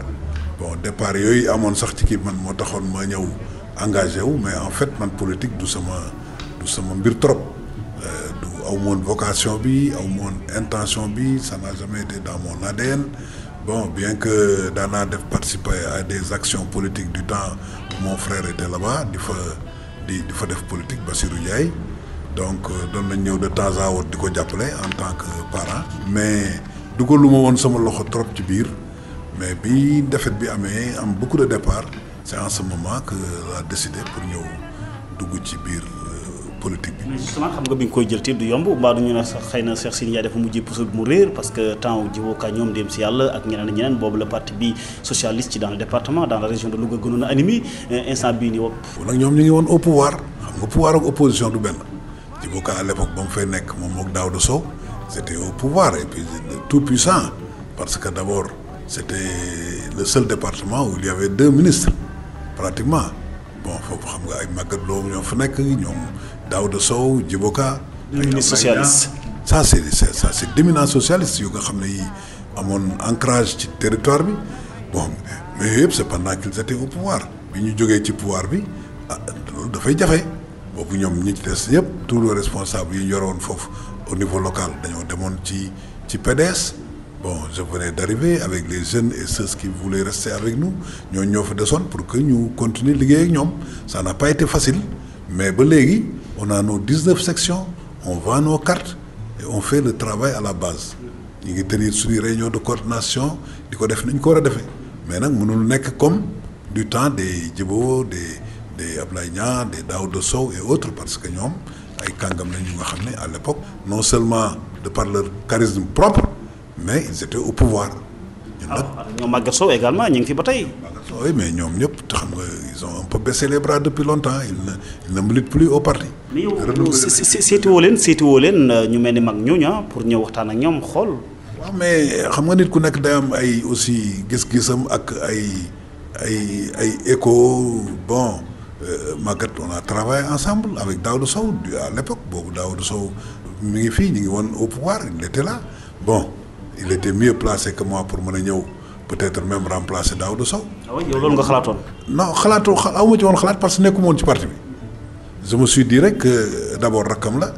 bon départ yooyu amoon sax ci kii man moo taxoon ma ñëw engagé wu mais en fait man politique du sama mbir trop du aw moon vocation bi aw moon intention bi ça n'a jamais été dans mon ADN bon bien que daanaa def participer à des actions politiques du temps où mon frère était là-bas di fa def politique Bassirou Ndiaye donc doon nañ ñëw de temps à autre di ko jàppale en tant que parent mais dugaluma woon sama loxo trop ci biir mais bi défaite bi amee am beaucoup de départ c'est en ce moment que la décidé pour ñëw dugg ci biir politique bi. mais justement xam nga bi nga koy jël tamit du yomb mbaa du ñu ne sax xëy na Cheikh Sidy Ndiaye dafa mujjee puso mu réer parce que temps Djibo Ka ñoom dem si yàlla ak ñeneen boobu la parti bi socialiste ci dans le département dans la région de Louga gënoon a animé instant bii nii wopp. nag ñoom ñu ngi woon au pouvoir xam nga pouvoir ak opposition du benn Djibo Ka à l'époque ba mu fay nekk moom mook Daouda Sow c'était au pouvoir et puis tout puissant parce que d'abord c'était le seul département où il y avait 2 ministres pratiquement bon foofu xam nga ay Magatte Lô ñoo fa nekk ñoom Daouda Sow Djibo Ka ministre socialiste ça c'est d'éminents socialistes yu nga xam ne yi amoon ancrage ci territoire bi bon mais yëpp c'est pendant qu'ils étaient au pouvoir bi ñu jógee ci pouvoir bi loolu dafay jafe boobu ñoom ñi ci des yëpp tous les responsables yi ñu yoroon foofu au niveau local dañoo demoon ci PDS bon je venais d'arriver avec les jeunes et ceux qui voulaient rester avec nous ñoo fa desoon pour que ñu continuer liggéey ak ñoom ça n'a pas été facile mais ba léegi on a nos 19 sections on vend nos cartes et on fait le travail à la base ñu ngi tenir suñu réunion de coordination di ko def ni ñu ko war a defee mais nag mënul nekk comme du temps des Djibo des Ablaye Niang des Daouda Sow et autres parce que ñoom ay kàngam lañ ñu nga xam ne à l'époque non seulement de par leur charisme propre mais ils étaient au pouvoir. ñoom Magatte Sow également ñu ngi fi ba tey. oui mais ñoom ñëpp te xam nga ils ont un peu baissé les bras depuis longtemps ils ne militent plus au parti. mais yow seetiwoo leen ñu mel ni mag ñooñu pour ñëw waxtaan ak ñoom xool. waaw mais xam nga nit ku nekk day am ay aussi gis-gisam ak ay écho bon Magatte on a travaillé ensemble avec Daouda Sow à l'époque boobu Daouda Sow mi ngi fii ñu ngi woon au pouvoir il était là bon il était mieux placé que moi pour mën a ñëw peut-être même remplacer Daouda Sow. ah oui yow loolu nga xalaatoon. non awma ci woon xalaat parce que nekkuma woon ci parti bi je me suis dit rek que d'abord rakkam la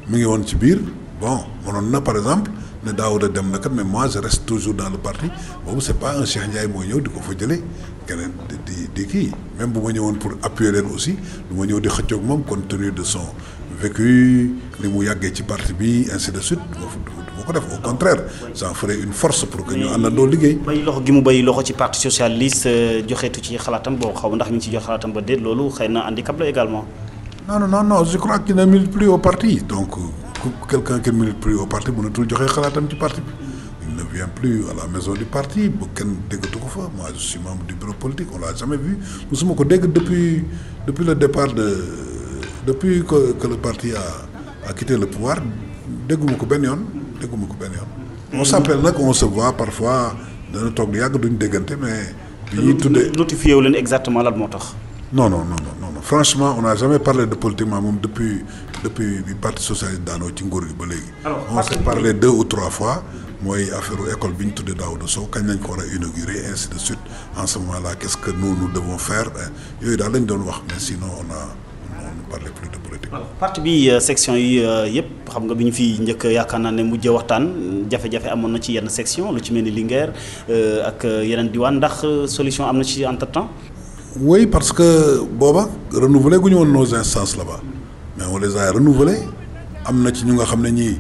mi ngi woon ci biir bon mënoon na par exemple ne Daouda dem na kat mais moi je reste toujours dans le parti boobu c'est pas un Cheikh Ndiaye mooy ñëw di ko fa jëlee keneen di kii même bu ma ñëwoon pour appuyer leen aussi du ma ñëw di xëccoog moom compte tenu de son vécu li mu yàggee ci parti bi ainsi de suite du ma ko def au contraire ça ferait une force pour que ñu àndandoo liggéey. bay loxo gi mu bay loxo ci parti socialiste joxeetu ci xalaatam boo xaw ndax mi ngi ci jox xalaatam ba déet loolu xëy na handicap la également. non je crois qu'il ne milite plus au parti donc quelqu'un qui ne milite plus au parti mënatul joxe xalaatam ci parti bi il ne vient plus à la maison du parti bu kenn déggatu ko fa moi je suis membre du bureau politique on l'a jamais vu musuma ko dégg depuis le départ depuis que le parti a quitté le pouvoir dégguma ko benn yoon. on s'appelle nag on se voit parfois dana toog di yàgg duñ déggante mais. bi ñuy tuddee notifié wu leen exactement lan moo tax. non franchement on n'a jamais parlé de politique moom depuis bi parti socialiste daanoo ci nguur gi ba léegi. on s'est parlé 2 ou 3 fois mooy affaire école bi ñu tuddee Daouda Sow kañ lañ ko war a inaugurer ainsi de suite en ce moment là qu'est-ce que nous devons faire yooyu daal lañ doon wax mais sinon on ne parlait plus de politique. parti bi section yi yëpp xam nga bi ñu fi njëkk yaakaar naa ne mujjee waxtaan jafe-jafe amoon na ci yenn section lu ci mel ni Linguère ak yeneen diwaan ndax solution am na ci entre-temps. oui parce que booba renouveler gu ñu woon nos instances là-bas mais on les a renouvelés am na ci ñu nga xam ne ñii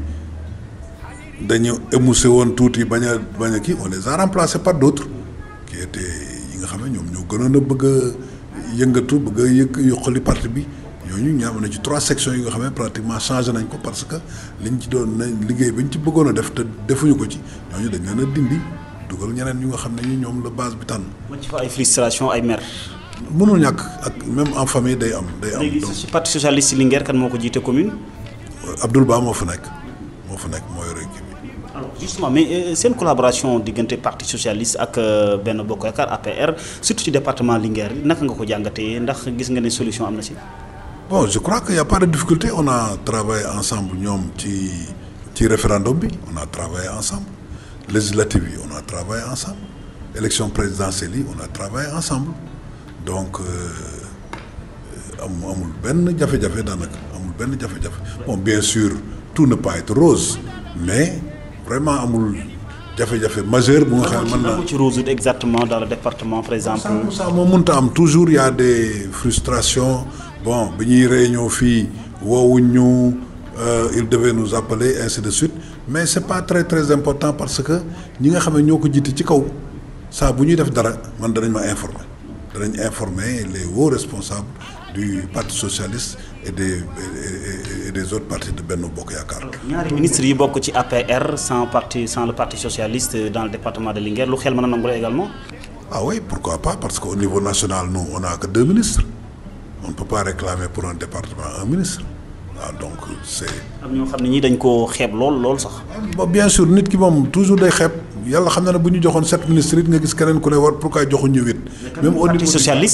dañu émoussé woon tuuti bañ a kii on les a remplacés par d'autres qui étaient yi nga xam ne ñoom ñoo gënoon a bëgg a yëngatu bëgg a yokkali parti bi ñooñu ñu am na ci 3 sections yi nga xam ne pratiquement changé nañ ko parce que liñ ci doon liggéey bi ñu ci bëggoon a def te defuñu ko ci ñooñu dañ leen a dindi dugal ñeneen ñu nga xam ne ñi ñoom la base bi tànn. ma ci fa ay frustration ay mer. mënul ñàkk ak même en famille day am. léegi ci parti socialiste Linguère kan moo ko jiite commune. Abdoul Ba moo fa nekk moo yore kii bi. alors justement mais seen collaboration diggante parti socialiste ak Benno Bokk Yaakaar APR surtout ci département Linguère naka nga ko jàngatee ndax gis nga ne solution am na si. Bon, je crois qu'il y a pas de difficulté. On a travaillé ensemble ñoom ci référendum bi on a travaillé ensemble législative yi on a travaillé ensemble élection présidentielle yi on a travaillé ensemble donc amul benn jafe-jafe daanaka amul benn jafe-jafe bon bien sûr tout ne peut être rose mais vraiment amul jafe-jafe majeur bu nga xam ne mën na ci rose exactement dans le département par exemple. ça moom mënta am toujours il y a des frustrations bon bi ñuy réunion fii woowuñ ñu il devait nous appeler ainsi de suite mais c'est pas très très important parce que ñi nga xam ne ñoo ko jiite ci kaw saa bu ñuy def dara man danañ ma informer les hauts responsables du parti socialiste et des autres partis de Benno Bokk Yaakaar. ñaari ministres yi bokk ci APR sans le parti socialiste dans le département de Linguère lu xel mën a nangu également. Ah oui, pourquoi pas, parce qu'au niveau national nous on n'a que 2 ministres on ne peut pas réclamer pour un département un ministre. waaw donc c'est. am ñoo xam ne ñii dañ koo xeeb lool sax. bon bien sûr nit ki moom toujours day xeeb yàlla xam na ne bu ñu joxoon 7 ministres it nga gis keneen ku ne war pourquoi joxuñu 8. même au niveau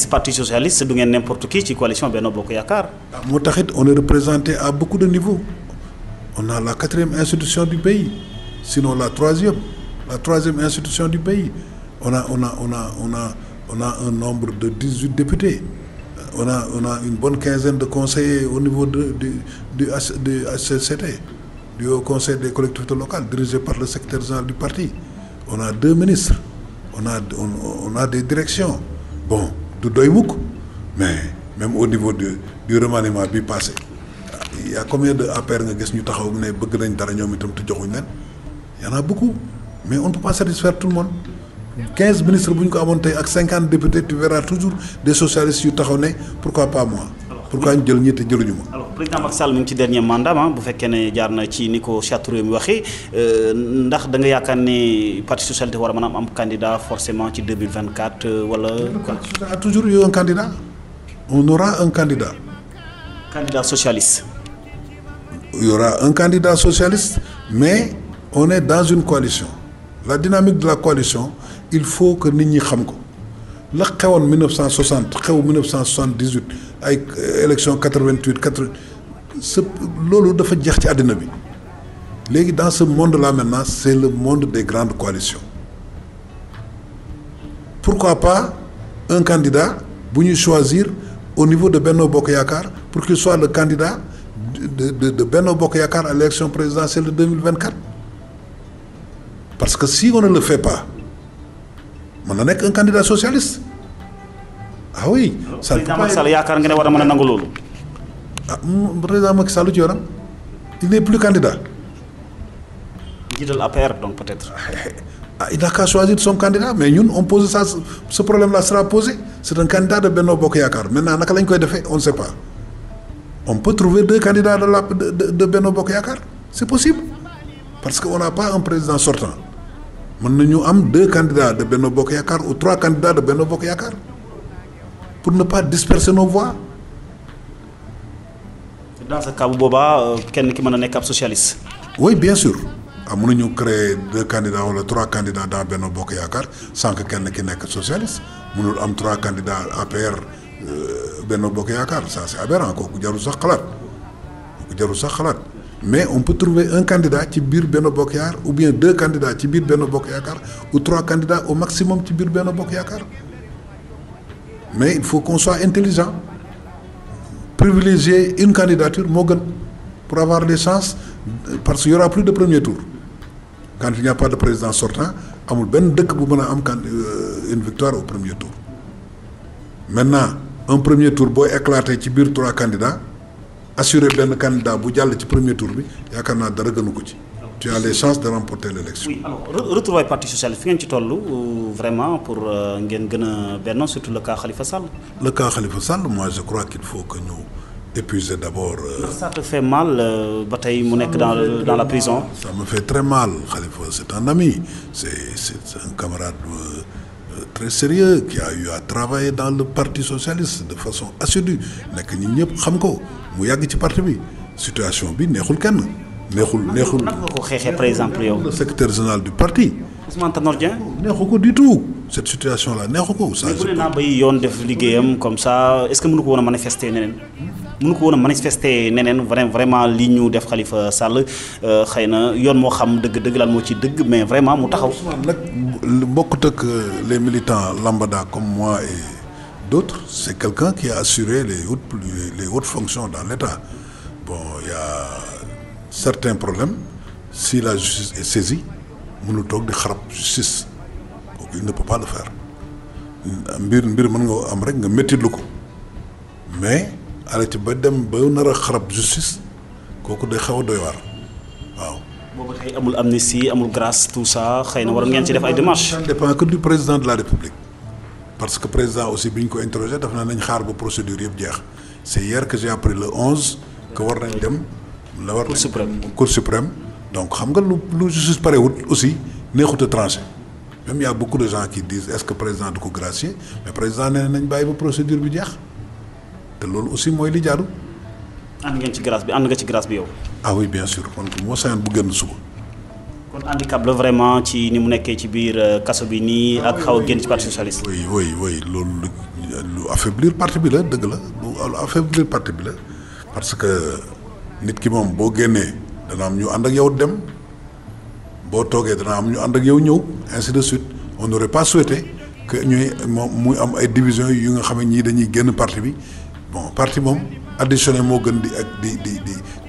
parti socialiste du ngeen n'importe qui ci coalition Benno Bokk Yaakaar. moo tax it on est représenté à beaucoup de niveaux on a la 4e institution du pays sinon la 3e institution du pays on a un nombre de 18 députés. On a une bonne quinzaine de conseillers au niveau du HCCT, du Haut Conseil des collectivités locales, dirigé par le secrétaire général du parti. On a 2 ministres, on a des directions. Bon, du doy mukk mais même au niveau du remaniement bi passé il y a combien de APR nga gis ñu taxaw ne bëgg nañ dara ñoom itam te joxuñ leen y en a beaucoup mais on ne peut pas satisfaire tout le monde. 15 ministres bu ñu ko amoon tey ak 50 députés tu verras toujours des socialistes yu taxaw ne pourquoi pas moi. pourquoi ñu jël ñi te jëluñu ma. alors président Macky Sall mi ngi ci dernier mandat bu fekkee ne jaar na ci ni ko charte réew mi waxee ndax da nga yaakaar ne parti socialiste war a mën a am candidat forcément ci 2024 wala. a toujours eu un candidat on aura un candidat. candidat socialiste. il y aura un candidat socialiste mais on est dans une coalition la dynamique de la coalition. Il faut que nit ñi xam ko la xewoon 1960 xew 1978 ay élection 88 loolu dafa jeex ci àddina bi léegi dans ce monde là maintenant c'est le monde des grandes coalitions pourquoi pas un candidat bu ñuy choisir au niveau de Benno Bokk Yaakaar pour qu'il soit le candidat de Benno Bokk Yaakaar à l'élection présidentielle de 2024 parce que si on ne le fait pas mën na nekk un candidat socialiste ah oui. ça président Macky Sall yaakaar nga ne war a mën a nangu loolu. ah président Macky Sall lu ci yoonam il n'est plus candidat. jiital APR donc peut-être. ah il n'a qu'à choisir son candidat mais ñun on pose ça ce problème là sera posé c'est un candidat de Benno Bokk Yaakaar maintenant naka lañ koy defee on ne sait pas on peut trouver 2 candidats de Benno Bokk Yaakaar c'est possible parce que on n'a pas un président sortant. mën nañu am 2 candidats de Benno Bokk Yaakaar ou 3 candidats de Benno Bokk Yaakaar pour ne pas disperser nos voix. dans ce cas bu boobaa kenn ki mën a nekk ab socialiste. oui bien sûr mën nañu créer 2 candidats wala 3 candidats dans Benno Bokk Yaakaar sans que kenn ki nekk socialiste mënul am 3 candidats APR Benno Bokk Yaakaar ça c'est aberrant kooku jarul sax xalaat. mais on peut trouver un candidat ci biir Benno Bokk Yaakaar ou bien 2 candidats ci biir Benno Bokk Yaakaar ou 3 candidats au maximum ci biir Benno Bokk Yaakaar mais il faut qu'on soit intelligent privilégier une candidature moo gën pour avoir des chances parce qu'il y aura plus de premier tour quand il n'y a pas de président sortant amul benn dëkk bu mën a am une victoire au premier tour maintenant un premier tour booy éclater ci biir 3 candidats. assurer benn candidat bu jàll ci premier tour bi yaakaar naa dara gënu ko ci. tu as les chances de remporter l'élection. oui alors retrouver parti socialiste fi ngeen ci toll vraiment pour ngeen gën a benn surtout le cas Khalifa Sall. le cas Khalifa Sall moi je crois qu'il faut que ñu épuiser d'abord. ça te fait mal ba tey mu nekk dans la prison. ça me fait très mal Khalifa c'est un ami c'est un camarade. Très sérieux qui a eu à travailler dans le parti socialiste de façon assidue nekk ñi ñëpp xam ko mu yàgg ci parti bi situation bi neexul kenn neexul. naka nga ko xeexee par exemple yow. le secrétaire général du parti. Ousmane Tanor Dieng. neexu ko du tout cette situation là neexu ko. mais bu dee naa bay yoon def liggéeyam comme ça est-ce que mënu ko woon a manifester neneen. mënu ko woon a manifester neneen vraiment li ñu def Khalifa Sall xëy na yoon moo xam dëgg-dëgg lan moo ci dëgg mais vraiment mu taxaw. nag bokkut ak les militants lambda comme moi et d'autres c'est quelqu'un qui a assuré les hautes fonctions dans l'État. Bon, il y a certains problèmes si la justice est saisie mënul toog di xarab justice kooku il ne peut pas le faire mbir mën nga am rek nga méttitlu ko mais arrêté ba dem ba nar a xarab justice kooku day xaw a doy waar waaw. boobu tey amul amnistie amul grâce tout ça xëy na war ngeen ci def ay démarches. ça ne dépend que du président de la République parce que président aussi bi ñu ko interrogé daf na nañ xaar ba procédure yëpp jeex c'est hier que j'ai appris le 11 que war nañ dem. la war Cour suprême donc xam nga lu justice parewut aussi neexut a tranché même y a beaucoup de gens qui disent est-ce que président du ko gracier mais président nee nañ bàyyi ba procédure bi jeex te loolu aussi mooy li jaadu. ànd ngeen ci grâce bi ànd nga ci grâce bi yow. ah oui bien sûr kon moo sañoon bu gën suba. kon handicap la vraiment ci ni mu nekkee ci biir kaso bi nii ak xaw a génn ci parti socialiste. oui loolu lu affaiblir parti bi la dëgg la lu affaiblir parti bi la parce que nit ki moom boo génnee dana am ñu ànd ak yow dem boo toogee dana am ñu ànd ak yow ñëw ainsi de suite on n'aurait pas souhaité que ñuy moom muy am ay divisions yu nga xam ne ñii dañuy génn parti bi bon parti moom additionné moo gën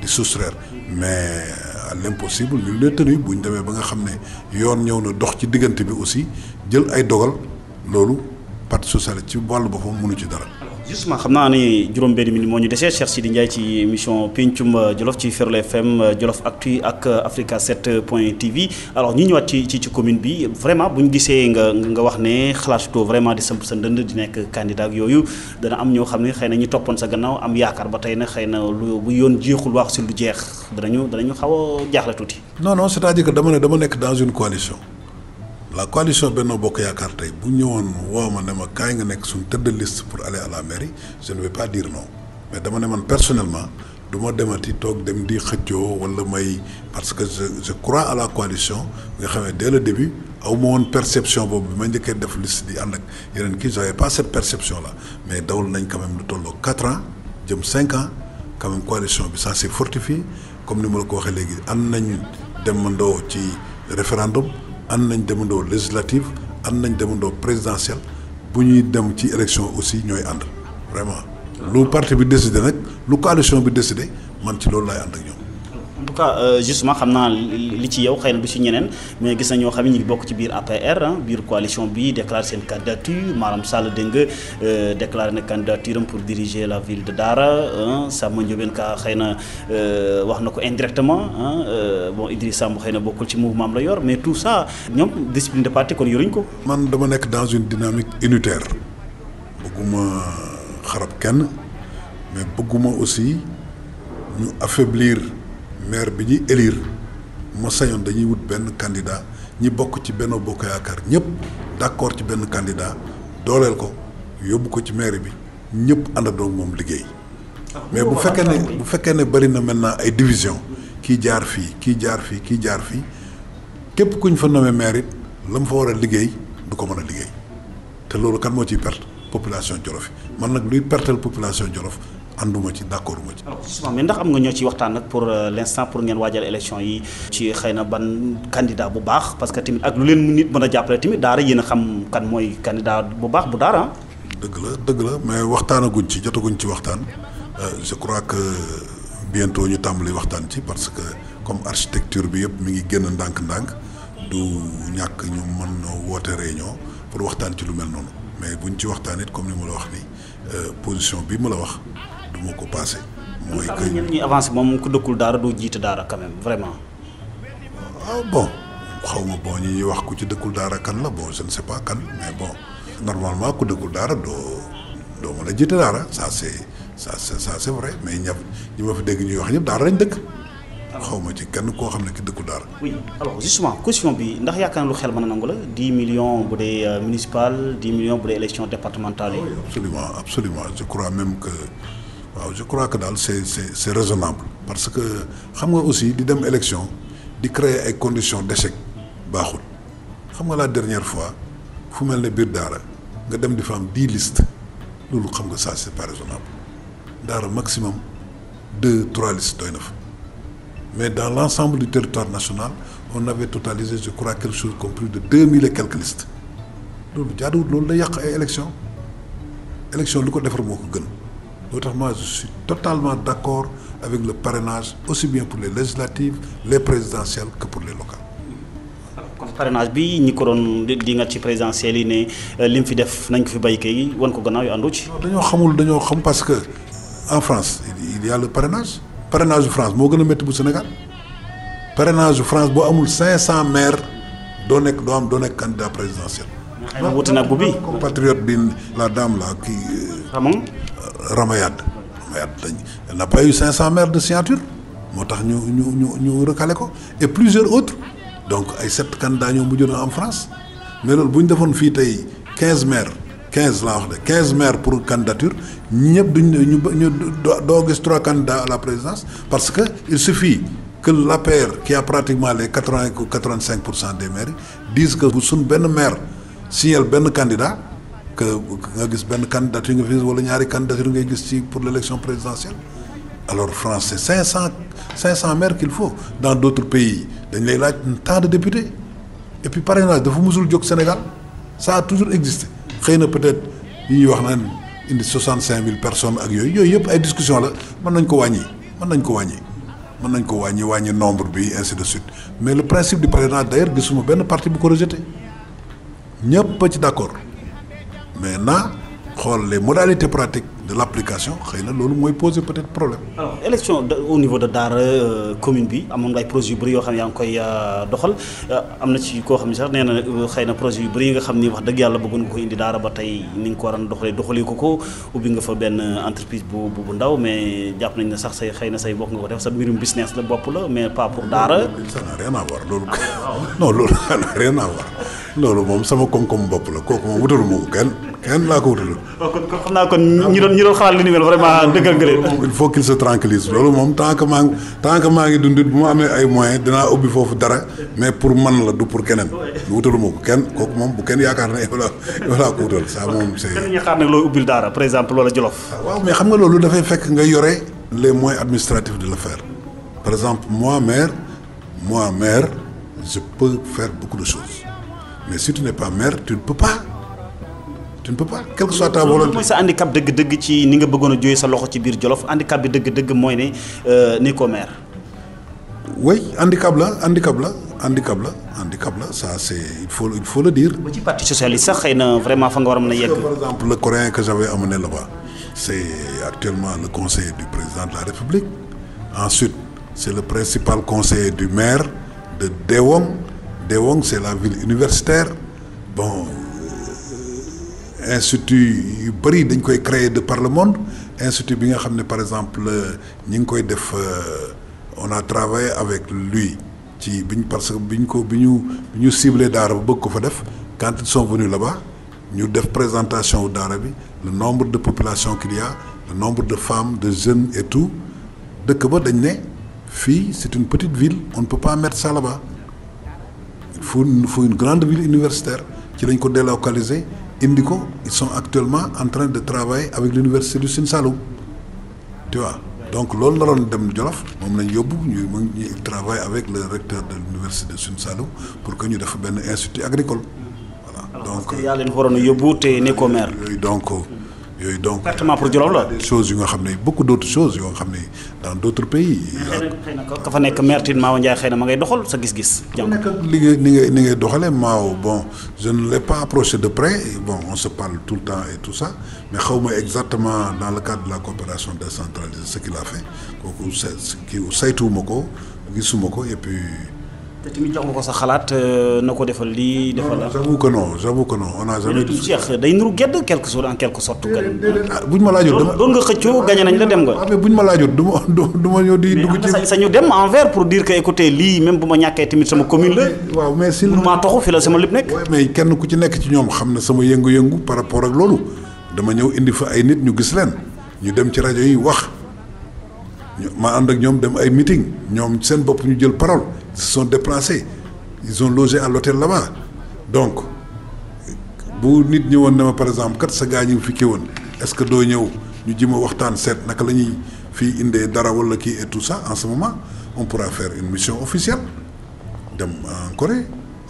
di soustraire mais à l'impossible ñu lee tenu bu ñu demee ba nga xam ne yoon ñëw na dox ci diggante bi aussi jël ay dogal loolu parti socialiste ci wàllu boppam mënu ci dara. justement xam naa ne juróom-benn minute moo ñu desee Cheikh Sidi Ndiaye ci émission Pencum Jolof ci Ferlo FM Jolof Actu ak Africa 7.tv alors ñu ñëwaat ci commune bi vraiment bu ñu gisee nga wax ne xalaatutoo vraiment di samp sa ndënd di nekk candidat ak yooyu dana am ñoo xam ne xëy na ñu toppoon sa gannaaw am yaakaar ba tey ne xëy na lu bu yoon jeexul wax si lu jeex danañu xaw a jaaxle tuuti. non c'est-à-dire que dama nekk dans une coalition. la coalition Benno Bokk Yaakaar tey bu ñëwoon woo ma ne ma kaay nga nekk suñu tête de liste pour aller à la mairie je ne vais pas dire non mais dama ne man personnellement du ma demati toog dem di xëccoo wala may parce que je crois à la coalition nga xam ne dès le début aw ma woon perception boobu bi ma njëkkee def liste di ànd ak yeneen kii j'avais pas cette perception là mais dawal nañ quand même lu tolloo 4 ans jëm 5 ans quand même coalition bi ça s'est fortifié comme ni ma la ko waxee léegi ànd nañ demandoo ci référendum. ànd nañ demandoo législative ànd nañ demandoo présidentielle bu ñuy dem ci élection aussi ñooy ànd vraiment lu parti bi décidé nag lu coalition bi décidé man ci loolu laay ànd ak ñoom. en tout cas justement xam naa li ci yow xëy na du ci ñeneen mais gis na ñoo xam ne ñu ngi bokk ci biir APR biir coalition bi déclaré seen candidature maanaam Sall dégg nga déclaré na candidature am pour diriger la ville de Dara Samba Ndiobène Ka xëy na wax na ko indirectement bon Idrissa Samb xëy na bokkul ci mouvement am la yor mais tout ça ñoom discipline de parti kon yoruñ ko. man dama nekk dans une dynamique unitaire bëgguma xarab kenn mais bëgguma aussi ñu affaiblir. maire bi ñuy élire ma sañoon dañuy wut benn candidat ñi bokk ci Benno Bokk Yaakaar ñëpp d'accord ci benn candidat dooleel ko yóbbu ko ci maire bi ñëpp àndandoo moom liggéey mais bu fekkee ne bari na maintenant ay division kii jaar fii képp ku ñu fa nommé maire it la mu fa war a liggéey du ko mën a liggéey te loolu kan moo ciy perte population Jolof yi man nag luy pertel population Jolof ànduma ci d'accord uma ci. alors justement mais ndax am nga ñoo ci waxtaan nag pour l'instant pour ngeen waajal élection yi ci xëy na ban candidat bu baax parce que tamit ak lu leen nit mën a jàppale tamit Daara yéen a xam kan mooy candidat bu baax bu Daara. dëgg la mais waxtaanaguñ ci jotaguñ ci waxtaan je crois que bientôt ñu tàmbali waxtaan ci parce que comme architecture bi yëpp mi ngi génn ndànk-ndànk du ñàkk ñu mën noo woote réunion pour waxtaan ci lu mel noonu mais buñ ci waxtaan it comme ni ma la wax ni position bi ma la wax. du ma ko passé. mooy que ñenn ñi avancé moom ku dëkkul Daara doo jiite Daara quand même vraiment. bon xaw ma bon ñi ñuy wax ku ci dëkkul Daara kan la bon je ne sais pas kan mais bon normalement ku dëkkul Daara doo mën a jiite Daara ça c'est vrai mais ñi ma fi dégg ñuy wax ñëpp Daara lañ dëkk. xaw ma ci kenn koo xam ne ki dëkkul Daara. oui alors justement question bi ndax yaakaar lu xel mën a nangu la 10 millions bu dee municipal 10 millions bu dee élection départementale yi. absolument je crois même que waaw je crois que daal c'est raisonnable parce que xam nga aussi di dem élection di créer ay conditions d'échec baaxul xam nga la dernière fois fu mel ne biir Daara nga dem di fa am 10 listes loolu xam nga ça c'est pas raisonnable Daara maximum 2-3 listes doy na fa mais dans l'ensemble du territoire national on avait totalisé je crois quelque chose comme plus de 2000 et quelques listes loolu jaaduwul loolu day yàq ay élection lu ko defar moo ko gën loo tax moi je suis totalement d'accord avec le parrainage aussi bien pour les législatives les présidentielles que pour les locales. kon parrainage bi ñi ko doon di nga ci présidentielles yi ne lim fi def nañ ko fi béykat yi wan ko gannaaw yu àndu ci. dañoo xam parce que en France il y a le parrainage bu France moo gën a métti bu Sénégal parrainage bu France boo amul 500 maires doo nekk candidat présidentiel. xëy na wuute nag bu bi compatriote bi la dame là kii. Ramayad elle n'a pas eu 500 maires de signature moo tax ñu recalé ko et plusieurs autres donc ay 7 candidats ñoo mujjoon en France mais loolu bu ñu defoon fii tey 15 maires 15 laa wax de 15 maires pour candidature ñëpp ñu doo gis 3 candidats à la présidence parce que il suffit que l'APR qui a pratiquement les 85% des maires disent que bu suñ benn maire signal benn candidat que nga gis benn candidature nga fi wala ñaari candidature ngay gis ci pour l'élection présidentielle alors France c'est 500 maires qu'il faut dans d'autres pays dañ lay laaj tant de députés et puis parrainage dafa musul jóg Sénégal ça a toujours existé xëy na peut-être yi ñuy wax naan indi 65000 personnes ak yooyu yëpp ay discussion la mën nañ ko wàññi nombre bi ainsi de suite mais le principe du parrainage d'ailleurs gisuma benn parti bu ko rejeté ñëpp a ci d'accord mais xool les modalités pratiques de l'application xëy na loolu mooy poser peut-être problème. alors élection au niveau de Daara commune bi amoon nga ay projets yu bëri yoo xam ne yaa ngi koy doxal am na ci koo xam ne sax nee na xëy na projet yu bëri yi nga xam ni wax dëgg yàlla bëggoon nga ko indi Daara ba tey ni nga ko waroon doxalee ko ubbi nga fa benn entreprise bu ndaw mais jàpp nañ ne sax xëy na say bokk nga ko def sa mbirum business la bopp la mais pas pour Daara. ça n'a rien à voir loolu. non loolu ça n'a rien à voir loolu moom sama koom-koom bopp la kooku moom wutaluma ko kenn laa ko wutalul. kon xam naa kon ñi doon xalaat li ni mel vraiment dëggal nga leen. il faut qu'il se tranquillise loolu moom tant que maa ngi dundit bu ma amee ay moyens dinaa ubbi foofu dara mais pour man la du pour keneen. wutaluma ko kenn kooku moom bu kenn yaakaar ne yow laa ko wutal ça moom c'est. kenn ñu xaar nag looy ubbil Daara par exemple wala Jolof. waaw mais xam nga loolu dafay fekk nga yore les moyens administratifs de le faire par exemple moi maire je peux faire beaucoup de choses mais si tu n'es pas maire tu ne peux pas quel que soit ta volonté. mooy sa handicap dëgg-dëgg ci ni nga bëggoon a jógee sa loxo ci biir Jolof handicap bi dëgg-dëgg mooy ne ni ko maire. oui handicap la ça c'est il faut le dire. ba ci parti socialiste sax xëy na vraiment fa nga war a mën a yegg. par exemple le Coréen que j'avais amené là-bas c'est actuellement le conseiller du président de la République ensuite c'est le principal conseiller du maire de Dewong c'est la ville universitaire bon. institut yu bëri dañ koy créer de par le monde institut bi nga xam ne par exemple ñi ngi koy def on a travaillé avec lui ci parce que bi ñu ciblé Daara ba bëgg ko fa def quand ils sont venus là-bas ñu def présentation wu Daara bi le nombre de population qu'il y a le nombre de femmes de jeunes et tout dëkk ba dañ ne fii c'est une petite ville on ne peut pas mettre ça là-bas il faut une grande ville universitaire ci lañ ko délocaliser indi ko ils sont actuellement en train de travailler avec l'université du Sine Saloum tu vois donc loolu naroon dem Jolof moom lañ yóbbu ñu travaille avec le recteur de l'université du Sine Saloum pour que ñu def benn institut agricole voilà. donc parce que yaa leen waroon a yóbbu te nekkoo maire. yooyu donc pertement pour Jolof la. des choses yu nga xam ne beaucoup d'autres choses yoo nga xam ne dans d'autres pays. xëy na ka fa nekk maire Tine Maawo Ndiaye xëy na ma ngay doxal sa gis-gis. nekk ni ngay doxalee Maawo bon je ne l'ai pas approché de près bon on se parle tout le temps et tout ça mais xaw ma exactement dans le cadre de la coopération décentralisée ce qu'il a fait kooku saytuwuma ko gisuma ko et puis. te tamit jox nga ko sa xalaat na ko defal lii defal la. j'avoue que non on a jamais. Cheikh day nuru gedd en quelque sorte. buñ ma laajoon doon nga xëccoo gañe nañ la dem nga. mais buñ ma laajoon du ma ñëw di dugg ci. sañu dem envers pour dire que écoutez lii même bu ma ñàkkee tamit sama commune la. waaw mais si maa toxu fi la sama lépp nekk. mais kenn ku ci nekk ci ñoom xam na sama yëngu-yëngu par rapport ak loolu dama ñëw indi fa ay nit ñu gis leen ñu dem ci rajo yi wax ma ànd ak ñoom dem ay meeting ñoom seen bopp ñu jël parole ils se sont déplacés ils ont logé à l'hôtel là-bas donc bu nit ñëwoon ne ma par exemple kat sa gaa ñu fi kii woon est-ce que doo ñëw ñu ji ma waxtaan seet naka la ñuy fii indee dara wala kii et tout ça en ce moment on pourra faire une mission officielle dem en Corée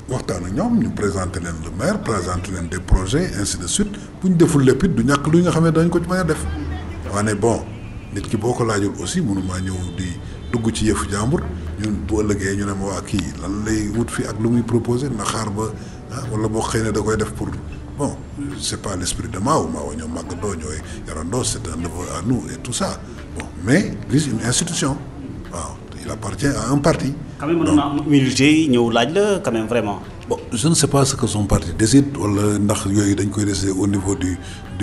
waxtaan ak ñoom ñu présenter leen le maire présenter leen des projets ainsi de suite bu ñu deful lépp it du ñàkk lu nga xam ne dañ ko ci mën a def waaye bon nit ki boo ko laajul aussi mënumaa ñëw di dugg ci yëfu jàmbur ñun bu ëllëgee ñu ne ma waa kii lan lay wut fii ak lu muy proposer na xaar ba wala boo xëy na da koy def pour bon c'est pas l'esprit de Mao ñoom màggandoo ñooy yarandoo c'est un neveu à nous et tout ça bon mais lii une institution waaw il appartient à un parti. quand même mën na am humilité ñëw laaj la quand même vraiment. bon je ne sais pas ce que son parti décide wala ndax yooyu dañ koy décider au niveau du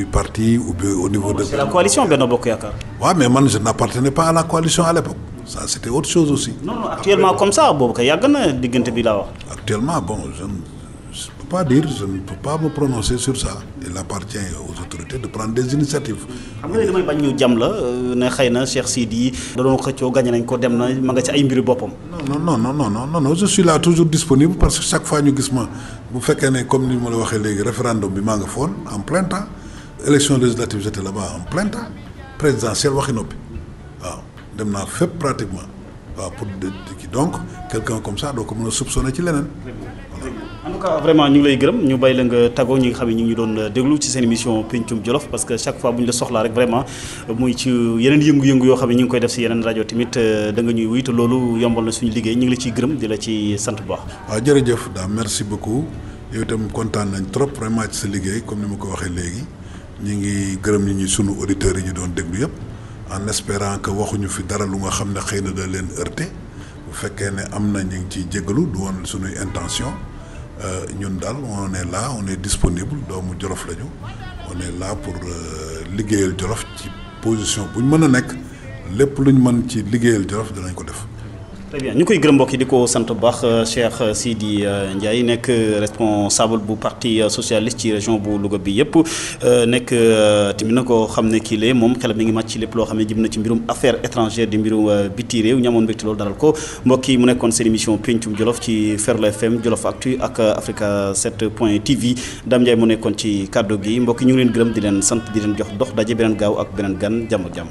parti ou bien au niveau de. c'est la coalition Benno Bokk Yaakaar. waaw mais man je n'appartenais pas à la coalition à l'époque ça c'était autre chose aussi. non actuellement comme ça boobu kay yàgg na diggante bi laa wax. actuellement bon je ne peux pas me prononcer sur ça il appartient aux autorités de prendre des initiatives. xam nga damay bañ ñu jam la ne xëy na Cheikh Sidy da doon xëccoo gagné nañ ko dem na ma nga ci ay mbiri boppam. non je suis là toujours disponible parce que chaque fois ñu gis ma bu fekkee ne comme ni ma la waxee léegi référendum bi maa nga foon en plein temps élection législative j'étais là-bas en plein temps présidentielle waxi noppi waaw dem naa fépp pratiquement waaw pour donc quelqu'un comme ça doo ko mën a soupçonner ci leneen. en tout cas vraiment ñu ngi lay gërëm ñu bàyyi la nga tàggoo ñi nga xam ne ñu ngi doon déglu ci seen émission Pencum Jolof parce que chaque fois bu ñu la soxlaa rek vraiment muy ci yeneen yëngu-yëngu yoo xam ne ñu ngi koy def si yeneen rajo tamit da nga ñuy wuy te loolu yombal na suñu liggéey ñu ngi la ciy gërëm di la ci sant bu baax. waaw jërëjëf merci beaucoup yow itam kontaan nañ trop vraiment ci sa liggéey comme ni ma ko waxee léegi ñu ngi gërëm ñi sunu auditeurs yi ñu doon déglu yëpp en espérant que waxuñu fi dara lu nga xam ne xëy na da leen heurté bu fekkee ne am na ñu ngi ciy jégalu du woon sunuy intention. ñun daal on est là on est disponible doomu Jolof lañu on est là pour liggéeyal Jolof ci position bu ñu mën a nekk lépp lu ñu mën ci liggéeyal Jolof danañ ko def. très bien ñu koy gërëm mbokk yi di ko sant bu baax Cheikh Sidy Ndiaye nekk responsable bu parti socialiste ci région bu Louga bi yëpp nekk tamit na ko xam ne kii lee moom xelam mi ngi màcc ci lépp loo xam ne jëm na ci mbirum affaires étrangères di mbirum biti réew ñamoon mbégte loolu dalal ko mbokk yi mu nekkoon seen émission Pencum Jolof ci Ferlo FM Jolof Actu ak Africa 7 point TV Dame Ndiaye mu nekkoon ci kaddu gi mbokk yi ñu ngi leen gërëm di leen sant di leen jox dox daje beneen gaaw ak beneen gan jàmm ak jàmm.